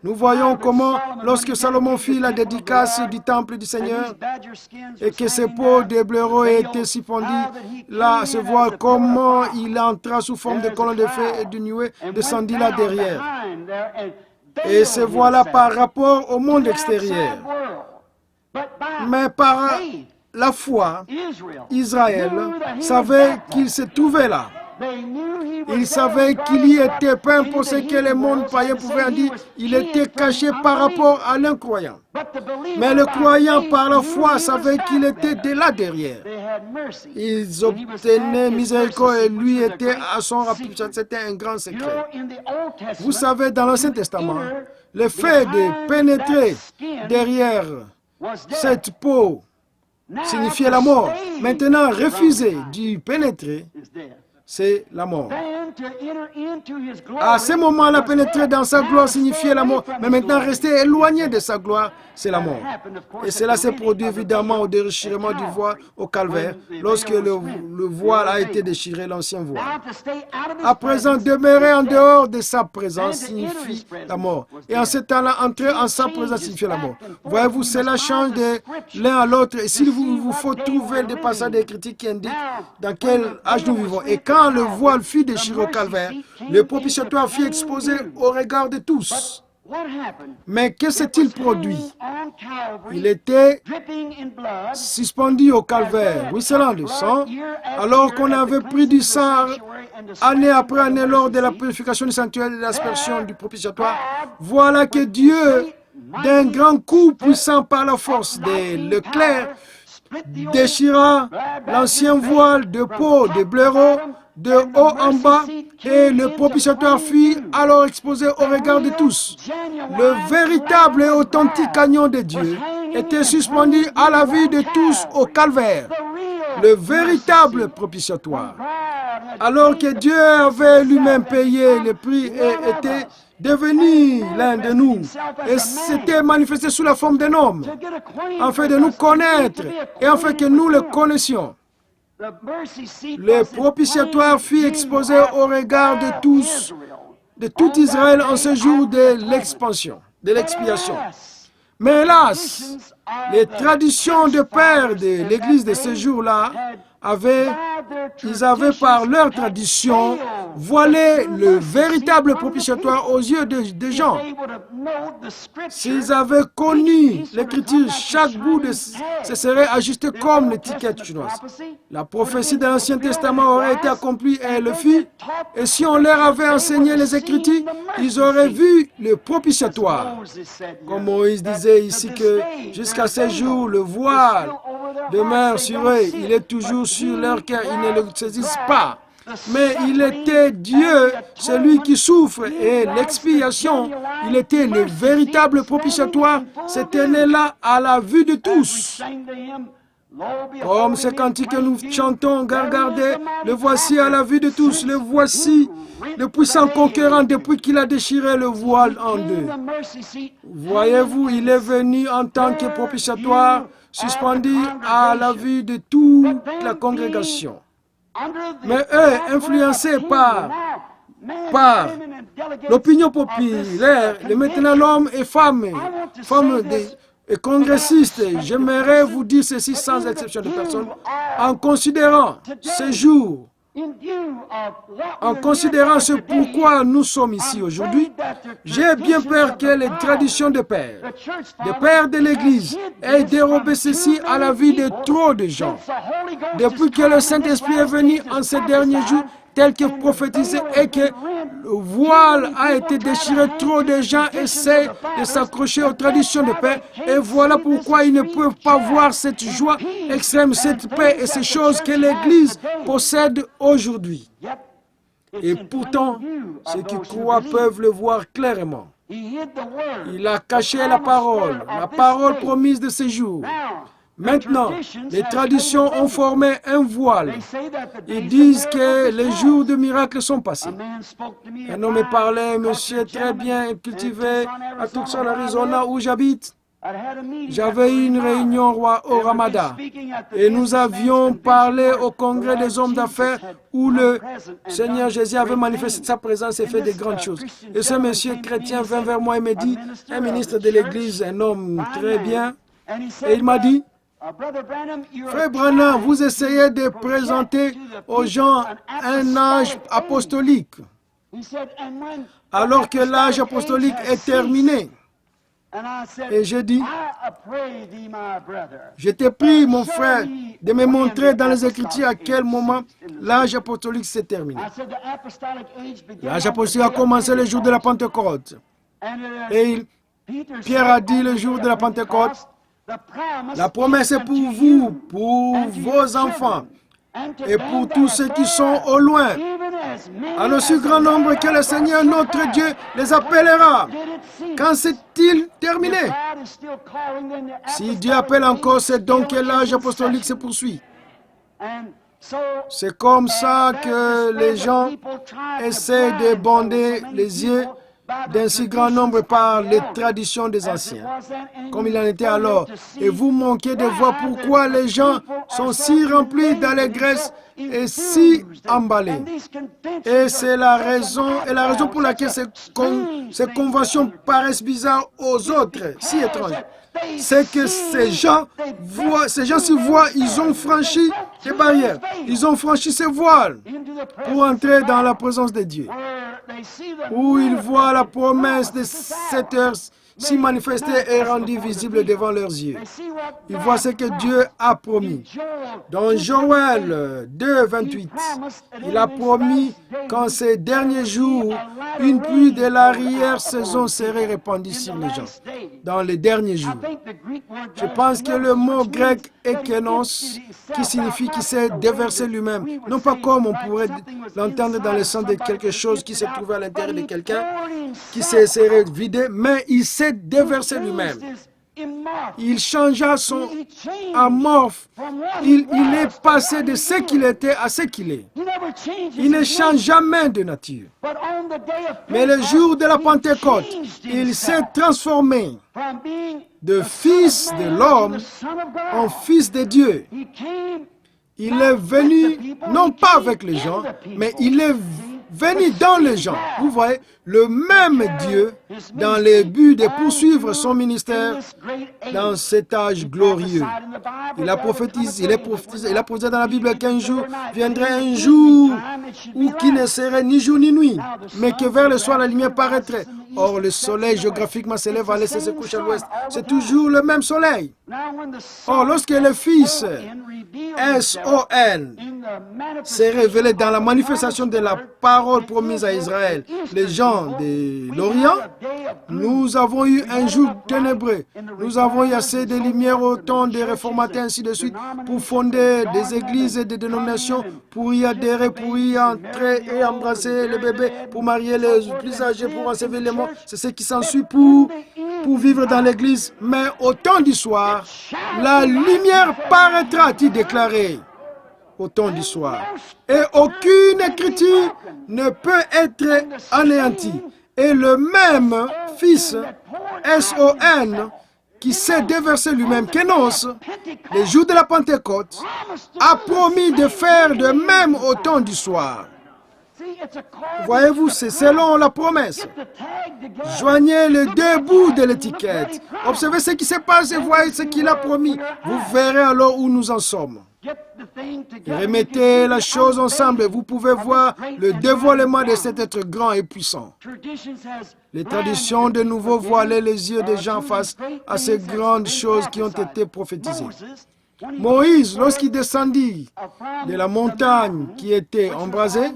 Nous voyons comment, lorsque Salomon fit la dédicace du temple du Seigneur, et que ces peaux de blaireau étaient suspendues, là se voit comment il entra sous forme de colonne de feu et de nuée, descendit là derrière. Et se voilà par rapport au monde extérieur. Mais par la foi, Israël savait qu'il se trouvait là. Il savait qu'il y était, peu importe ce que le monde païen pouvait en dire, il était caché par rapport à l'incroyant. Mais le croyant par la foi savait qu'il était de là derrière. Ils obtenaient miséricorde et lui était à son rapport. C'était un grand secret. Vous savez, dans l'Ancien Testament, le fait de pénétrer derrière cette peau signifiait la mort. Maintenant, refuser d'y pénétrer, c'est la mort. À ce moment-là, pénétrer dans sa gloire signifiait la mort. Mais maintenant, rester éloigné de sa gloire, c'est la mort. Et cela s'est produit évidemment au déchirement du voile au calvaire, lorsque le voile a été déchiré, l'ancien voile. À présent, demeurer en dehors de sa présence signifie la mort. Et en ce temps-là, entrer en sa présence signifie la mort. Voyez-vous, cela change de l'un à l'autre. Et s'il vous faut trouver des passages des critiques qui indiquent dans quel âge nous vivons. Et quand le voile fut déchiré au calvaire, le propitiatoire fut exposé au regard de tous. Mais que s'est-il produit? Il était suspendu au calvaire, ruisselant de sang, alors qu'on avait pris du sang année après année lors de la purification du sanctuaire et de l'aspersion du propitiatoire. Voilà que Dieu, d'un grand coup puissant par la force de l'éclair, déchira l'ancien voile de peau de blaireau de haut en bas, et le propitiatoire fut alors exposé au regard de tous. Le véritable et authentique agneau de Dieu était suspendu à la vue de tous au calvaire. Le véritable propitiatoire. Alors que Dieu avait lui-même payé le prix et était devenu l'un de nous, et s'était manifesté sous la forme d'un homme, afin de nous connaître et afin que nous le connaissions. Le propitiatoire fut exposé au regard de tous, de tout Israël en ce jour de l'expansion, de l'expiation. Mais hélas, les traditions de père de l'Église de ce jour-là ils avaient par leur tradition voilé le véritable propitiatoire aux yeux des gens. S'ils avaient connu l'Écriture, chaque bout de ce serait ajusté comme l'étiquette chinoise. La prophétie de l'Ancien Testament aurait été accomplie et elle le fut. Et si on leur avait enseigné les Écritures, ils auraient vu le propitiatoire. Comme Moïse disait ici que jusqu'à ce jour, le voile demeure sur eux. Il est toujours sur leur cœur. Ils ne le saisissent pas. Mais il était Dieu, celui qui souffre, et l'expiation, il était le véritable propitiatoire. C'était là à la vue de tous. Comme ce cantique que nous chantons, regardez, le voici à la vue de tous, le voici, le puissant conquérant depuis qu'il a déchiré le voile en deux. Voyez-vous, il est venu en tant que propitiatoire, suspendu à la vue de toute la congrégation. Mais eux, influencés par l'opinion populaire, maintenant l'homme et femme et congressistes, j'aimerais vous dire ceci sans exception de personne, en considérant ce jour, en considérant ce pourquoi nous sommes ici aujourd'hui, j'ai bien peur que les traditions des pères de l'Église, aient dérobé ceci à la vie de trop de gens. Depuis que le Saint-Esprit est venu en ces derniers jours, tel que prophétisé, et que le voile a été déchiré, trop de gens essaient de s'accrocher aux traditions de paix, et voilà pourquoi ils ne peuvent pas voir cette joie extrême, cette paix et ces choses que l'Église possède aujourd'hui. Et pourtant, ceux qui croient peuvent le voir clairement. Il a caché la parole promise de ces jours. Maintenant, les traditions ont formé un voile. Ils disent que les jours de miracles sont passés. Un homme me parlait, monsieur très bien cultivé, à Tucson, Arizona, où j'habite. J'avais eu une réunion au Ramada et nous avions parlé au congrès des hommes d'affaires où le Seigneur Jésus avait manifesté sa présence et fait de grandes choses. Et ce monsieur chrétien vint vers moi et me dit, un ministre de l'église, un homme très bien, et il m'a dit, Frère Branham, vous essayez de présenter aux gens un âge apostolique, alors que l'âge apostolique est terminé. Et j'ai dit, je t'ai pris, mon frère, de me montrer dans les Écritures à quel moment l'âge apostolique s'est terminé. L'âge apostolique a commencé le jour de la Pentecôte. Et Pierre a dit le jour de la Pentecôte, la promesse est pour vous, pour vos enfants et pour tous ceux qui sont au loin, à aussi grand nombre que le Seigneur notre Dieu les appellera. Quand c'est-il terminé? Si Dieu appelle encore, c'est donc que l'âge apostolique se poursuit. C'est comme ça que les gens essaient de bander les yeux d'un si grand nombre par les traditions des anciens, comme il en était alors. Et vous manquez de voir pourquoi les gens sont si remplis d'allégresse et si emballés. Et c'est la raison pour laquelle ces conventions paraissent bizarres aux autres, si étranges. C'est que ces gens-ci voient, ils ont franchi les barrières, ils ont franchi ces voiles pour entrer dans la présence de Dieu, où ils voient la promesse de cette heure si manifestée et rendue visible devant leurs yeux. Ils voient ce que Dieu a promis. Dans Joël 2, 28, il a promis qu'en ces derniers jours, une pluie de l'arrière-saison serait répandue sur les gens. Dans les derniers jours. Je pense que le mot grec ékenos, qui signifie qu'il s'est déversé lui-même, non pas comme on pourrait l'entendre dans le sens de quelque chose qui se trouvait à l'intérieur de quelqu'un, qui se serait vidé, mais il s'est déversé lui-même. Il changea son amorphe. Il est passé de ce qu'il était à ce qu'il est. Il ne change jamais de nature. Mais le jour de la Pentecôte, il s'est transformé de fils de l'homme en fils de Dieu. Il est venu, non pas avec les gens, mais il est venir dans les gens. Vous voyez, le même Dieu, dans le but de poursuivre son ministère dans cet âge glorieux. Il a prophétisé dans la Bible qu'un jour viendrait un jour où qui ne serait ni jour ni nuit, mais que vers le soir la lumière paraîtrait. Or, le soleil géographiquement s'élève à l'est et se couche à l'ouest. C'est toujours le même soleil. Or, lorsque le Fils S-O-N s'est révélé dans la manifestation de la parole promise à Israël, les gens de l'Orient, nous avons eu un jour ténébreux. Nous avons eu assez de lumière au temps des réformateurs, ainsi de suite, pour fonder des églises et des dénominations, pour y adhérer, pour y entrer et embrasser les bébés, pour marier les plus âgés, pour ensevelir les morts. C'est ce qui s'ensuit pour vivre dans l'église. Mais au temps du soir, la lumière paraîtra, a-t-il déclaré, au temps du soir. Et aucune écriture ne peut être anéantie. Et le même Fils, S-O-N, qui s'est déversé lui-même, Kénos, les jours de la Pentecôte, a promis de faire de même au temps du soir. Voyez-vous, c'est selon la promesse. Joignez les deux bouts de l'étiquette. Observez ce qui se passe et voyez ce qu'il a promis. Vous verrez alors où nous en sommes. Remettez la chose ensemble et vous pouvez voir le dévoilement de cet être grand et puissant. Les traditions de nouveau voilaient les yeux des gens face à ces grandes choses qui ont été prophétisées. Moïse, lorsqu'il descendit de la montagne qui était embrasée,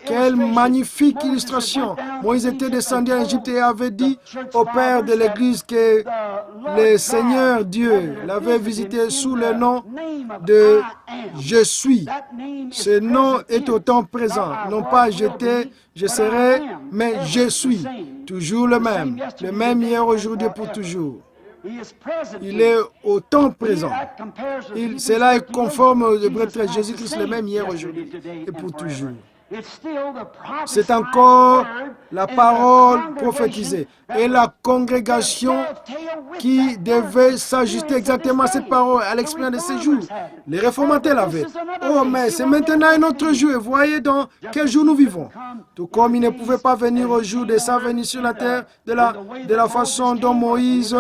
quelle magnifique illustration! Moïse était descendu en Égypte et avait dit au père de l'Église que le Seigneur Dieu l'avait visité sous le nom de « Je suis ». Ce nom est autant présent, non pas « j'étais »,« je serai », mais « je suis ». Toujours le même hier, aujourd'hui, pour toujours. Il est au temps présent. Cela est conforme au Hébreux 13. Jésus-Christ le même hier, aujourd'hui et pour toujours. C'est encore la parole prophétisée. Et la congrégation qui devait s'ajuster exactement à cette parole, à l'expérience de ces jours. Les réformateurs l'avaient. Oh, mais c'est maintenant un autre jour. Et voyez dans quel jour nous vivons. Tout comme ils ne pouvaient pas venir au jour de sa venue sur la terre de la façon dont Moïse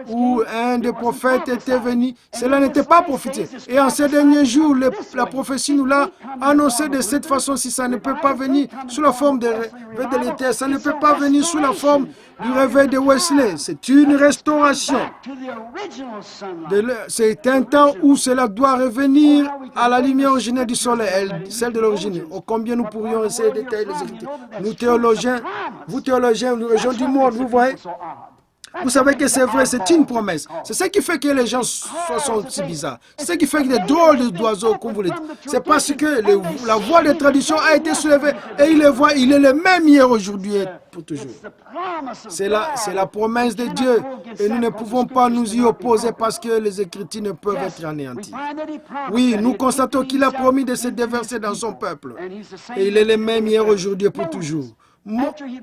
ou un des prophètes était venu. Cela n'était pas prophétisé. Et en ces derniers jours, la prophétie nous l'a annoncé de cette façon. Si ça ne peut pas venir sous la forme de réveil de l'éther, ça ne peut pas venir sous la forme du réveil de Wesley. C'est une restauration. C'est un temps où cela doit revenir à la lumière originelle du soleil, celle de l'origine. Oh, combien nous pourrions essayer de détailler les Écritures. Nous théologiens, vous théologiens, nous les gens du monde, vous voyez. Vous savez que c'est vrai, c'est une promesse. C'est ce qui fait que les gens sont si bizarres. C'est ce qui fait que des drôles d'oiseaux, comme vous le dites. C'est parce que la voix des traditions a été soulevée et il est le même hier, aujourd'hui et pour toujours. C'est la promesse de Dieu et nous ne pouvons pas nous y opposer parce que les Écritures ne peuvent être anéanties. Oui, nous constatons qu'il a promis de se déverser dans son peuple et il est le même hier, aujourd'hui et pour toujours.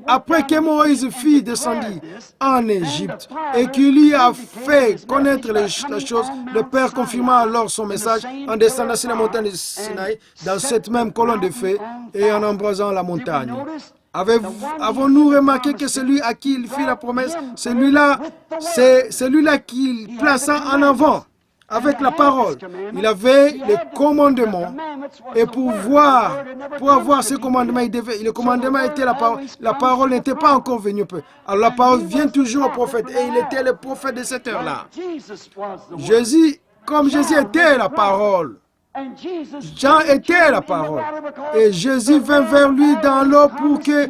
Après que Moïse fut descendu en Égypte et qu'il lui a fait connaître la chose, le Père confirma alors son message en descendant sur la montagne de Sinaï dans cette même colonne de feu et en embrasant la montagne. Avons-nous remarqué que celui à qui il fit la promesse, c'est celui-là qu'il plaça en avant avec la parole? Il avait les commandements et pour avoir ce commandement, le commandement était la parole. La parole n'était pas encore venue. Alors la parole vient toujours au prophète et il était le prophète de cette heure-là. Jésus était la parole. Jean était la parole. Et Jésus vint vers lui dans l'eau pour que,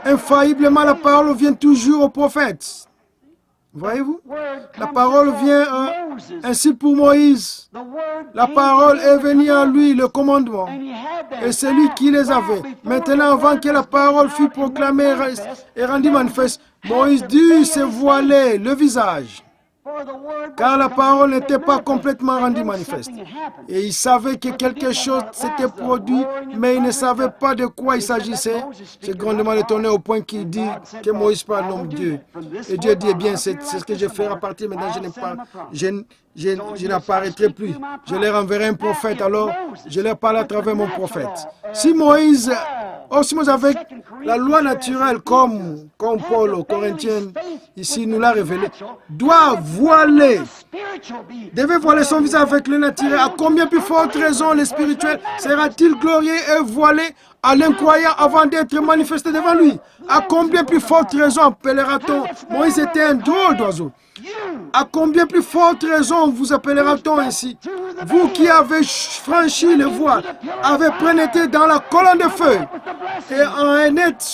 infailliblement, la parole vienne toujours au prophète. Voyez-vous? La parole vient ainsi pour Moïse. La parole est venue à lui, le commandement. Et c'est lui qui les avait. Maintenant, avant que la parole fût proclamée et rendue manifeste, Moïse dut se voiler le visage. car la parole n'était pas complètement rendue manifeste. Et ils savaient que quelque chose s'était produit, mais ils ne savaient pas de quoi il s'agissait. C'est grandement étonné au point qu'il dit que Moïse parle au nom de Dieu. Et Dieu dit, eh bien, c'est ce que je ferai à partir de maintenant, je n'apparaîtrai plus. Je leur enverrai un prophète, alors je leur parle à travers mon prophète. Si Moïse, avec la loi naturelle, comme Paul aux Corinthiens, ici nous l'a révélé, doit devait voiler son visage avec le naturel. À combien plus forte raison le spirituel sera-t-il glorieux et voilé à l'incroyant avant d'être manifesté devant lui? À combien plus forte raison appellera-t-on Moïse était un drôle d'oiseau? À combien plus forte raison vous appellera-t-on ainsi? Vous qui avez franchi le voile, avez pénétré dans la colonne de feu et en êtes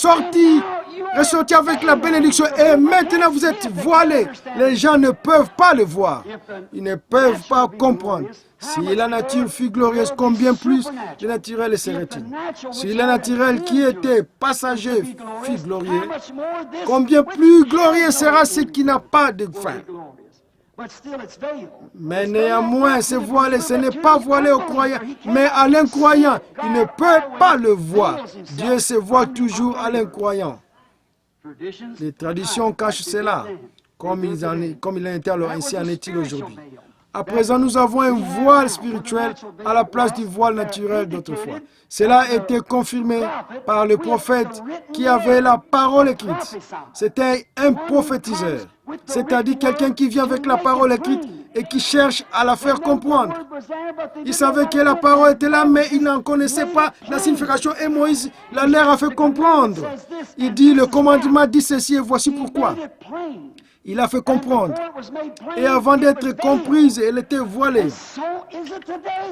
ressorti avec la bénédiction et maintenant vous êtes voilés. Les gens ne peuvent pas le voir. Ils ne peuvent pas comprendre. Si la nature fut glorieuse, combien plus le naturel serait-il? Si le naturel qui était passager fut glorieux, combien plus glorieux sera ce qui n'a pas de fin? Mais néanmoins, c'est voilé, ce n'est pas voilé au croyant, mais à l'incroyant. Il ne peut pas le voir. Dieu se voit toujours à l'incroyant. Les traditions cachent cela, comme il a été alors, ainsi en est-il aujourd'hui. À présent, nous avons un voile spirituel à la place du voile naturel d'autrefois. Cela a été confirmé par le prophète qui avait la parole écrite. C'était un prophétiseur, c'est-à-dire quelqu'un qui vient avec la parole écrite et qui cherche à la faire comprendre. Il savait que la parole était là, mais il n'en connaissait pas la signification et Moïse leur a fait comprendre. Il dit, le commandement dit ceci et voici pourquoi. Il a fait comprendre. Et avant d'être comprise, elle était voilée.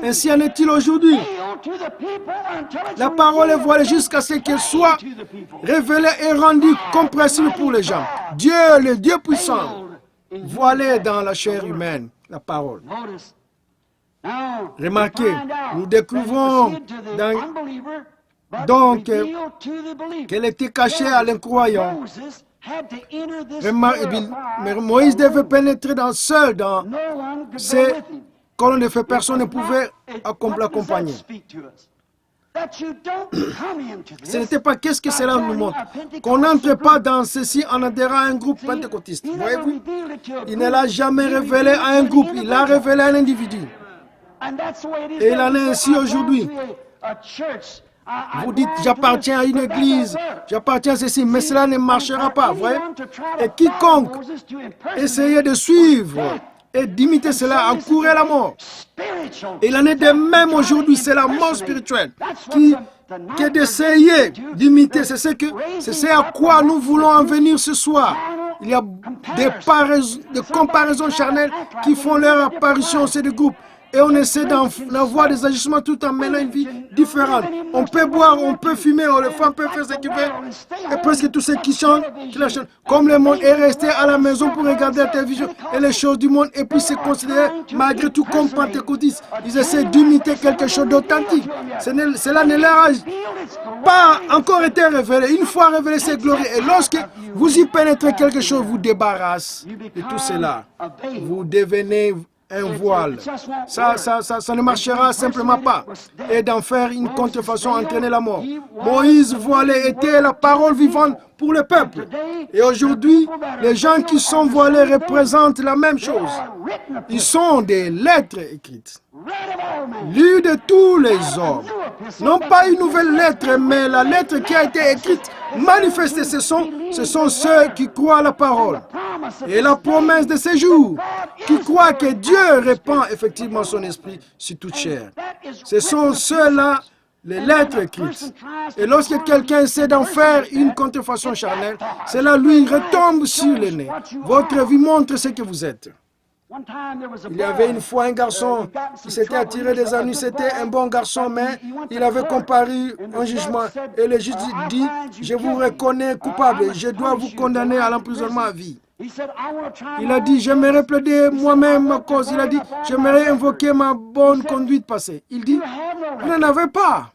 Ainsi en est-il aujourd'hui. La parole est voilée jusqu'à ce qu'elle soit révélée et rendue compréhensible pour les gens. Dieu, le Dieu puissant, voilé dans la chair humaine, la parole. Remarquez, nous découvrons donc qu'elle était cachée à l'incroyant. Mais Moïse devait pénétrer dans ces colonnes de feu. Personne ne pouvait l'accompagner. Ce n'était pas qu'est-ce que cela nous montre. Qu'on n'entre pas dans ceci en adhérant à un groupe pentecôtiste. Voyez-vous? Il ne l'a jamais révélé à un groupe. Il l'a révélé à un individu. Et il en est ainsi aujourd'hui. Vous dites, j'appartiens à une église, j'appartiens à ceci, mais cela ne marchera pas, voyez? Et quiconque essayait de suivre et d'imiter cela encourait la mort. Et il en est de même aujourd'hui, c'est la mort spirituelle qui est d'essayer d'imiter. C'est ce à quoi nous voulons en venir ce soir. Il y a des comparaisons charnelles qui font leur apparition au sein du groupe. Et on essaie d'avoir des agissements tout en menant une vie différente. On peut boire, on peut fumer, les femmes peuvent faire ce qu'ils veulent. Et presque tous ceux qui chantent, comme le monde est resté à la maison pour regarder la télévision et les choses du monde, et puis se considérer malgré tout comme pentecôtistes. Ils essaient d'imiter quelque chose d'authentique. Cela ne leur a pas encore été révélé. Une fois révélé, c'est glorieux. Et lorsque vous y pénétrez, quelque chose vous débarrasse de tout cela. Vous devenez un voile. Ça ne marchera simplement pas. Et d'en faire une contrefaçon entraîner la mort. Moïse voilé était la parole vivante pour le peuple. Et aujourd'hui, les gens qui sont voilés représentent la même chose. Ils sont des lettres écrites, lues de tous les hommes. Non pas une nouvelle lettre, mais la lettre qui a été écrite, manifestée. Ce sont ceux qui croient à la parole. Et la promesse de ces jours, qui croient que Dieu répand effectivement son esprit sur toute chair. Ce sont ceux-là, les lettres écrites. Et lorsque quelqu'un essaie d'en faire une contrefaçon charnelle, cela lui retombe sur le nez. Votre vie montre ce que vous êtes. Il y avait une fois un garçon qui s'était attiré des ennuis. C'était un bon garçon, mais il avait comparu un jugement. Et le juge dit, je vous reconnais coupable, je dois vous condamner à l'emprisonnement à vie. Il a dit, j'aimerais plaider moi-même ma cause. Il a dit, j'aimerais invoquer ma bonne conduite passée. Il dit, vous n'en avez pas.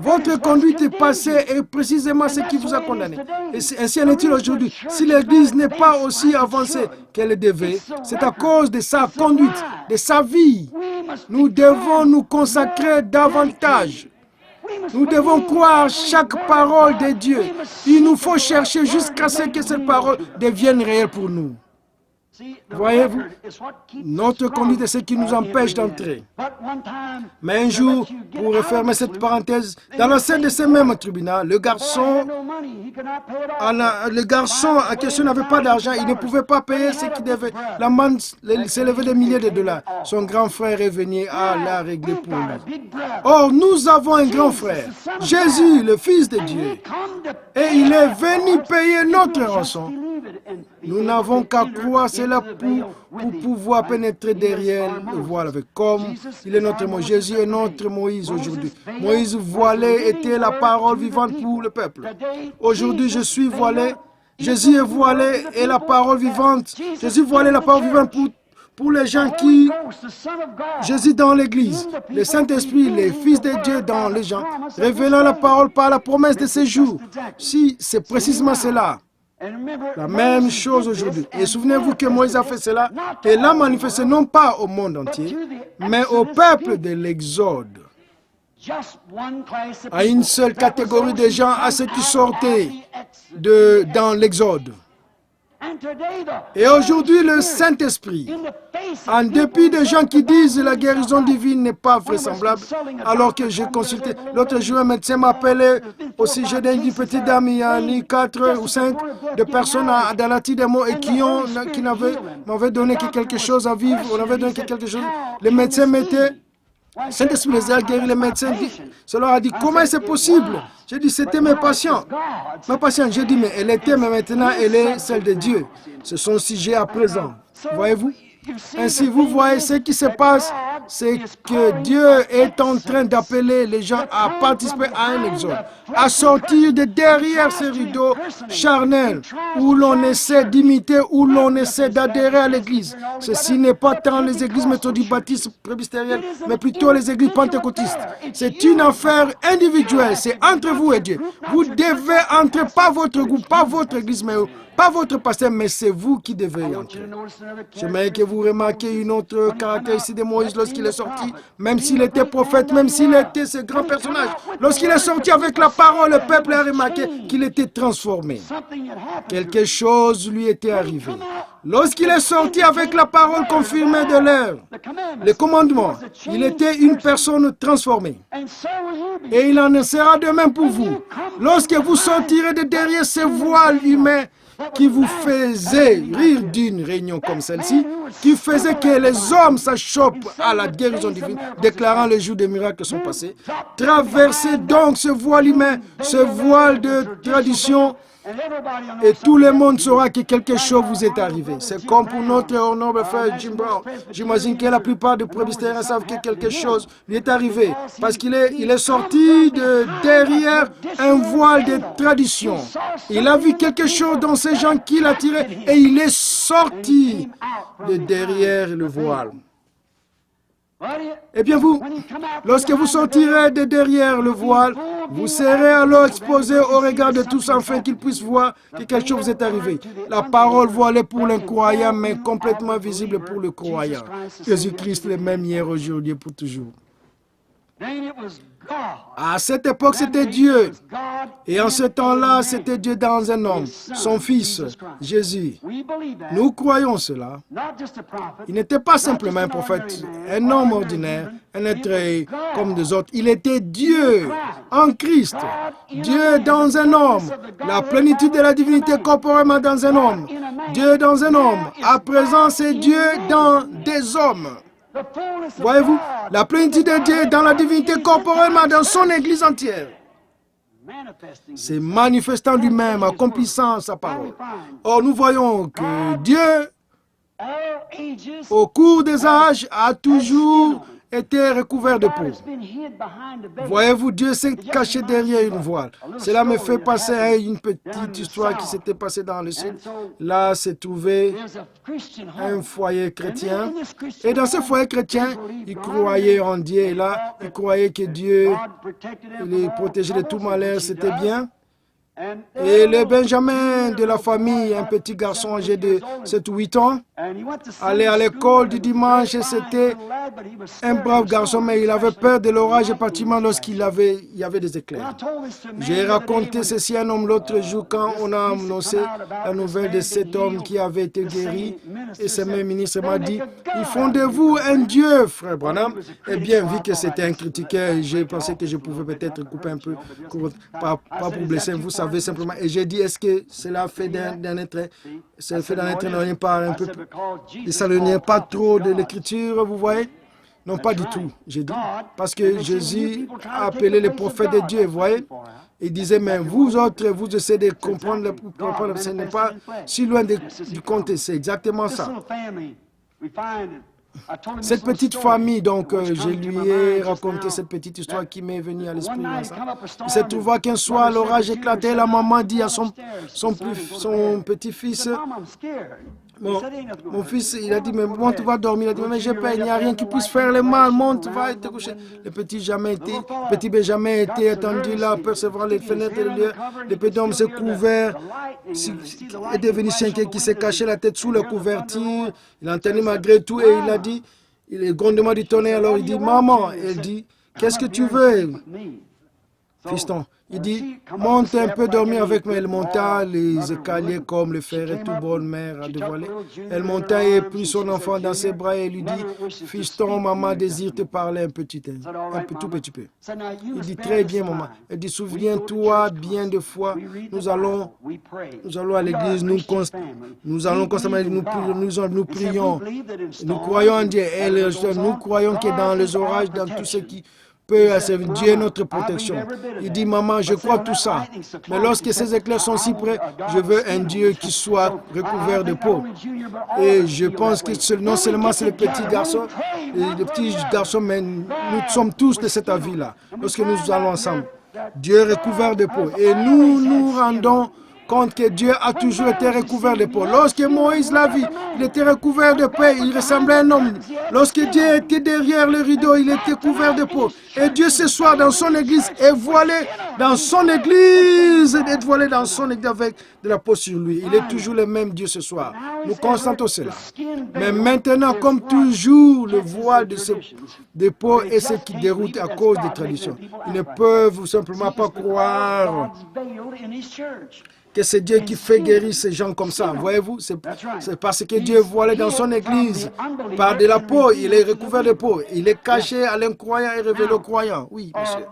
Votre conduite passée est précisément ce qui vous a condamné. Et ainsi en est-il aujourd'hui. Si l'Église n'est pas aussi avancée qu'elle devait, c'est à cause de sa conduite, de sa vie. Nous devons nous consacrer davantage. Nous devons croire chaque parole de Dieu. Il nous faut chercher jusqu'à ce que cette parole devienne réelle pour nous. Voyez-vous, notre conduite est ce qui nous empêche d'entrer. Mais un jour, pour refermer cette parenthèse, dans la scène de ce même tribunal, le garçon en question n'avait pas d'argent, il ne pouvait pas payer ce qu'il devait. L'amende s'élevait de milliers de dollars. Son grand frère est venu à la régler pour lui. Or, nous avons un grand frère, Jésus, le Fils de Dieu. Et il est venu payer notre rançon. Nous n'avons qu'à croire cela pour pouvoir pénétrer derrière le voile. Comme il est notre Moïse. Jésus est notre Moïse aujourd'hui. Moïse voilé était la parole vivante pour le peuple. Aujourd'hui, je suis voilé. Jésus est voilé et la parole vivante. Jésus voilé la parole vivante pour les gens qui... Jésus dans l'Église, le Saint-Esprit, les fils de Dieu dans les gens, révélant la parole par la promesse de ces jours. Si c'est précisément cela. La même chose aujourd'hui. Et souvenez-vous que Moïse a fait cela et l'a manifesté non pas au monde entier, mais au peuple de l'Exode. À une seule catégorie de gens, à ceux qui sortaient dans l'Exode. Et aujourd'hui, le Saint-Esprit, en dépit des gens qui disent que la guérison divine n'est pas vraisemblable, alors que j'ai consulté, l'autre jour, un médecin m'a appelé au sujet d'une petite dame, il y a 4 ou 5 de personnes dans la Tidemo et qui m'avaient donné quelque chose à vivre, on avait donné quelque chose. Le médecin mettait... Saint-Esprit les a guéris, les médecins. Cela a dit, comment c'est possible? J'ai dit, c'était mes patients. Ma patiente, j'ai dit, mais elle était, mais maintenant, elle est celle de Dieu. C'est son sujet à présent. Voyez-vous? Ainsi, vous voyez ce qui se passe, c'est que Dieu est en train d'appeler les gens à participer à un exode, à sortir de derrière ces rideaux charnels où l'on essaie d'imiter, où l'on essaie d'adhérer à l'Église. Ceci n'est pas tant les églises méthodiques, baptistes, presbytériennes, mais plutôt les églises pentecôtistes. C'est une affaire individuelle, c'est entre vous et Dieu. Vous devez entrer, pas votre groupe, pas votre église, mais pas votre pasteur, mais c'est vous qui devez y entrer. J'aimerais que vous remarquiez une autre caractéristique de Moïse lorsqu'il est sorti, même s'il était prophète, même s'il était ce grand personnage. Lorsqu'il est sorti avec la parole, le peuple a remarqué qu'il était transformé. Quelque chose lui était arrivé. Lorsqu'il est sorti avec la parole confirmée de l'heure, le commandement, il était une personne transformée. Et il en sera de même pour vous. Lorsque vous sortirez de derrière ce voile humain, qui vous faisait rire d'une réunion comme celle-ci, qui faisait que les hommes s'achoppent à la guérison divine, déclarant les jours des miracles sont passés. Traversez donc ce voile humain, ce voile de tradition, et tout le monde saura que quelque chose vous est arrivé. C'est comme pour notre honorable frère Jim Brown. J'imagine que la plupart des presbytériens savent que quelque chose lui est arrivé. Parce qu'il est sorti de derrière un voile de tradition. Il a vu quelque chose dans ces gens qui l'attiraient et il est sorti de derrière le voile. Eh bien vous, lorsque vous sortirez de derrière le voile, vous serez alors exposé au regard de tous afin qu'ils puissent voir que quelque chose vous est arrivé. La parole voilée pour l'incroyant, mais complètement visible pour le croyant. Jésus-Christ le même hier, aujourd'hui et pour toujours. À cette époque, c'était Dieu. Et en ce temps-là, c'était Dieu dans un homme, son Fils, Jésus. Nous croyons cela. Il n'était pas simplement un prophète, un homme ordinaire, un être comme des autres. Il était Dieu en Christ. Dieu dans un homme. La plénitude de la divinité corporellement dans un homme. Dieu dans un homme. À présent, c'est Dieu dans des hommes. Voyez-vous, la plénitude de Dieu dans la divinité corporellement dans son Église entière. C'est manifestant lui-même, accomplissant sa parole. Or, nous voyons que Dieu, au cours des âges, a toujours était recouvert de peau. Voyez-vous, Dieu s'est caché derrière une voile. Cela me fait penser à une petite histoire qui s'était passée dans le sud. Là, s'est trouvé un foyer chrétien. Et dans ce foyer chrétien, ils croyaient en Dieu. Et là, ils croyaient que Dieu les protégeait de tout malheur. C'était bien. Et le Benjamin de la famille, un petit garçon âgé de 7 ou 8 ans, allait à l'école du dimanche et c'était un brave garçon, mais il avait peur de l'orage et particulièrement lorsqu'il y avait des éclairs. J'ai raconté ceci à un homme l'autre jour quand on a annoncé la nouvelle de cet homme qui avait été guéri. Et ce même ministre m'a dit, « Il font de vous un Dieu, frère Branham. » Eh bien, vu que c'était un critiqueur, j'ai pensé que je pouvais peut-être couper un peu, pas pour blesser, vous savez simplement. Et j'ai dit, est-ce que cela fait d'un être, c'est fait d'un être non pas un peu, et ça ne vient pas trop de l'écriture, vous voyez? Non, pas du tout, j'ai dit. Parce que Jésus a appelé les prophètes de Dieu, vous voyez? Il disait, mais vous autres, vous essayez de comprendre, ce n'est pas si loin du compte, c'est exactement ça. Cette petite famille, donc, je lui ai raconté cette petite histoire qui m'est venue à l'esprit. Il se trouva qu'un soir, l'orage éclatait, la maman dit à son petit-fils, mon fils, il a dit, mais monte, va dormir. Il a dit, mais j'ai peur, il n'y a rien qui puisse faire le mal, monte, va te coucher. Le petit Benjamin était attendu là, percevant les fenêtres, le petit homme s'est couvert, est devenu s'inquiet, qui s'est caché la tête sous la couverture. Il a entendu malgré tout et il a dit, il est grondement du tonnerre, alors il dit, maman, elle dit, qu'est-ce que tu veux, fiston? Il dit, monte un peu dormir avec moi. Elle monta les escaliers comme le ferait toute bonne mère à dévoiler. Elle monta et prit son enfant dans ses bras et lui dit, fiston, maman désire te parler un tout petit peu. Il dit, très bien, maman. Elle dit, souviens-toi, bien de fois, nous allons à l'église, nous allons constamment, nous prions, nous croyons en Dieu. Nous croyons que dans les orages, dans tout ce qui peut servir, Dieu est notre protection. Il dit, maman, je crois tout ça. Mais lorsque ces éclairs sont si près, je veux un Dieu qui soit recouvert de peau. Et je pense que non seulement c'est le petit garçon, mais nous sommes tous de cet avis-là. Lorsque nous allons ensemble, Dieu est recouvert de peau. Et nous nous rendons compte que Dieu a toujours été recouvert de peau. Lorsque Moïse l'a vu, il était recouvert de peau, il ressemblait à un homme. Lorsque Dieu était derrière le rideau, il était couvert de peau. Et Dieu ce soir dans son église est voilé dans son église, avec de la peau sur lui. Il est toujours le même Dieu ce soir. Nous constatons cela. Mais maintenant, comme toujours, le voile de peau est ce qui déroute à cause des traditions. Ils ne peuvent simplement pas croire que c'est Dieu qui fait guérir ces gens comme ça. Voyez-vous, c'est parce que Dieu voilait dans son église par de la peau. Il est recouvert de peau. Il est caché à l'incroyant et révélé aux croyants. Oui, monsieur.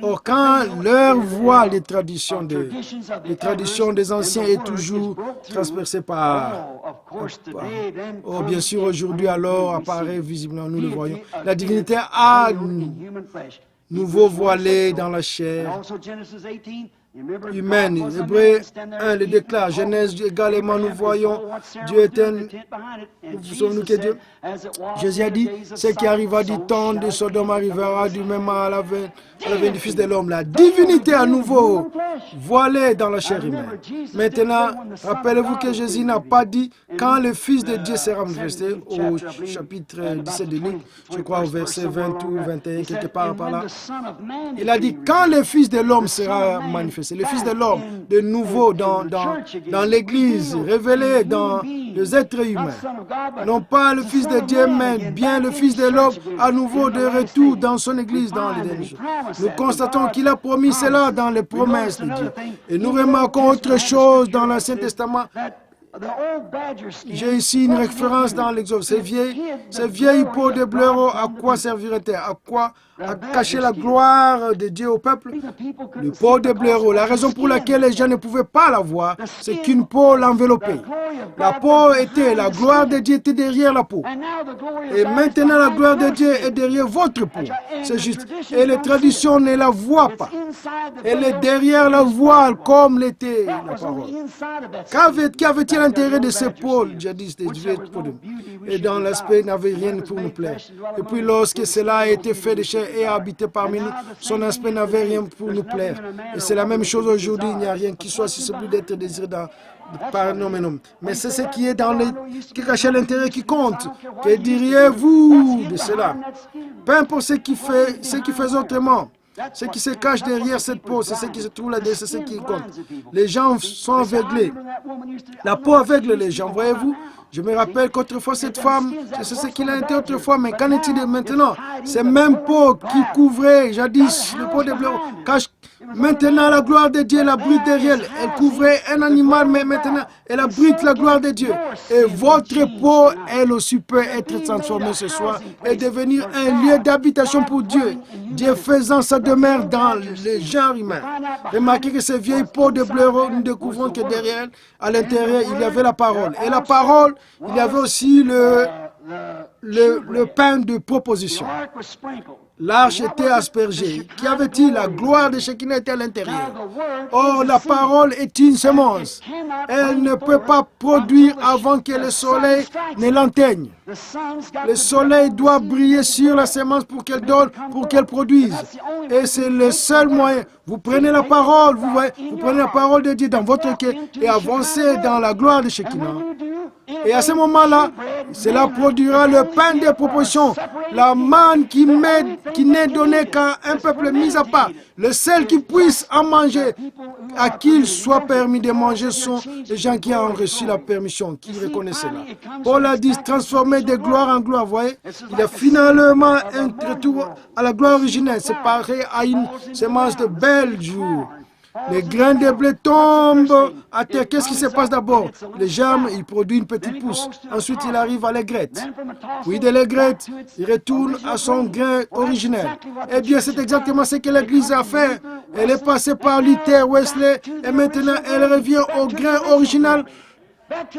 Or, quand leur voile des traditions des anciens est toujours transpercée par... Oh, bien sûr, aujourd'hui, alors, apparaît visiblement, nous le voyons. La divinité a nouveau voilé dans la chair humaine. Hébreux 1 le déclare. Genèse également, nous voyons Dieu éternel. Vous souvenez que Dieu, Jésus a dit, ce qui arriva du temps de Sodome arrivera du même à la venue du Fils de l'homme. La divinité à nouveau voilée dans la chair humaine. Maintenant, rappelez-vous que Jésus n'a pas dit quand le Fils de Dieu sera manifesté au chapitre 17 de Luc, je crois au verset 20 ou 21, quelque part par là. Il a dit quand le Fils de l'homme sera manifesté. Le Fils de l'homme, de nouveau dans l'Église, révélé dans les êtres humains. Non pas le Fils de Dieu, mais bien le Fils de l'homme, à nouveau de retour dans son Église, dans les derniers jours. Nous constatons qu'il a promis cela dans les promesses de Dieu. Et nous remarquons autre chose dans l'Ancien Testament. J'ai ici une référence dans l'Exode. Ces vieilles peaux de blaireau, à quoi servirait-elle? À quoi? À cacher la gloire de Dieu au peuple? Le peau de blaireau. La raison pour laquelle les gens ne pouvaient pas la voir, c'est qu'une peau l'enveloppait. La peau était, la gloire de Dieu était derrière la peau. Et maintenant, la gloire de Dieu est derrière votre peau. C'est juste. Et les traditions ne la voient pas. Elle est derrière la voile, comme l'était la parole. Qu'avait-il l'intérêt de ces pôles, jadis des vieux pôles, et dans l'aspect n'avait rien pour nous plaire. Et puis lorsque cela a été fait de chair et a habité parmi nous, son aspect n'avait rien pour nous plaire. Et c'est la même chose aujourd'hui, il n'y a rien qui soit susceptible d'être désiré par un homme et un homme. Mais c'est ce qui est dans les, qui cache l'intérêt qui compte. Que diriez-vous de cela? Peu importe ce qui fait autrement. Ce qui se cache derrière cette peau, c'est ce qui se trouve là-dedans, c'est ce qui compte. Les gens sont aveuglés. La peau aveugle les gens, voyez-vous? Je me rappelle qu'autrefois, cette femme, c'est ce qu'il a été autrefois, mais qu'en est-il de maintenant? Ces mêmes peaux qui couvraient jadis le pot de bleu, cache maintenant la gloire de Dieu, la brute derrière. Elle couvrait un animal, mais maintenant, elle abrite la gloire de Dieu. Et votre peau, elle aussi peut être transformée ce soir et devenir un lieu d'habitation pour Dieu. Dieu faisant sa demeure dans le genre humain. Remarquez que ces vieilles peaux de blaireau, nous découvrons que derrière elle, à l'intérieur, il y avait la parole. Et la parole, il y avait aussi le pain de proposition. L'arche était aspergée. Qu'y avait-il? La gloire de Shekinah était à l'intérieur. Or, la parole est une semence. Elle ne peut pas produire avant que le soleil ne l'enteigne. Le soleil doit briller sur la semence pour qu'elle donne, pour qu'elle produise. Et c'est le seul moyen. Vous prenez la parole, vous prenez la parole de Dieu dans votre cœur et avancez dans la gloire de Shekinah. Et à ce moment-là, cela produira le pain de proposition, la manne qui n'est donnée qu'à un peuple mis à part. Le seul qui puisse en manger, à qui il soit permis de manger, sont les gens qui ont reçu la permission, qui reconnaissent cela. Paul a dit transformer de gloire en gloire, voyez. Il y a finalement un retour à la gloire originelle. C'est pareil à une semence de bel jour. Les grains de blé tombent à terre. Qu'est-ce qui se passe d'abord? Les germes, il produit une petite pousse. Ensuite, il arrive à l'aigrette. Puis de l'aigrette, il retourne à son grain originel. Eh bien, c'est exactement ce que l'Église a fait. Elle est passée par Luther, Wesley, et maintenant, elle revient au grain original,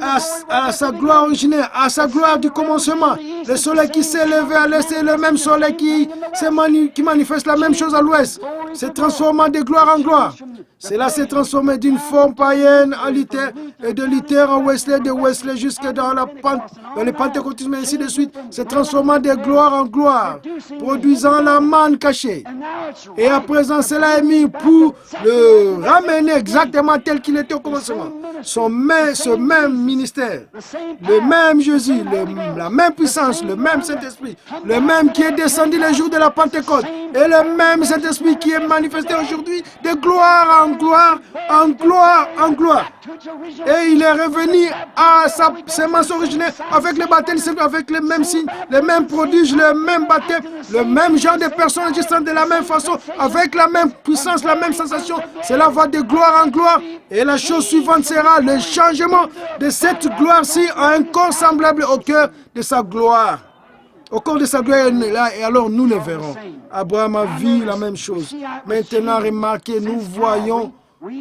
à sa gloire originelle, à sa gloire du commencement. Le soleil qui s'est levé à l'est est le même soleil qui manifeste la même chose à l'ouest. C'est transformant de gloire en gloire. Cela s'est transformé d'une forme païenne à Luther, et de Luther à Wesley, de Wesley jusque dans le pentecôtisme, et ainsi de suite. C'est transformant de gloire en gloire, produisant la manne cachée. Et à présent, cela est mis pour le ramener exactement tel qu'il était au commencement. Ce même ministère, le même Jésus, la même puissance, le même Saint-Esprit, le même qui est descendu le jour de la Pentecôte, et le même Saint-Esprit qui est manifesté aujourd'hui de gloire en gloire, en gloire, en gloire. Et il est revenu à sa semence originelle avec le baptême, avec les mêmes signes, les mêmes prodiges, le même baptême, le même genre de personnes agissant de la même façon, avec la même puissance, la même sensation. Cela va de gloire en gloire. Et la chose suivante sera le changement de cette gloire-ci à un corps semblable au cœur de sa gloire. Au corps de sa gloire, là, et alors nous le verrons. Abraham a vu la même chose. Maintenant, remarquez, nous voyons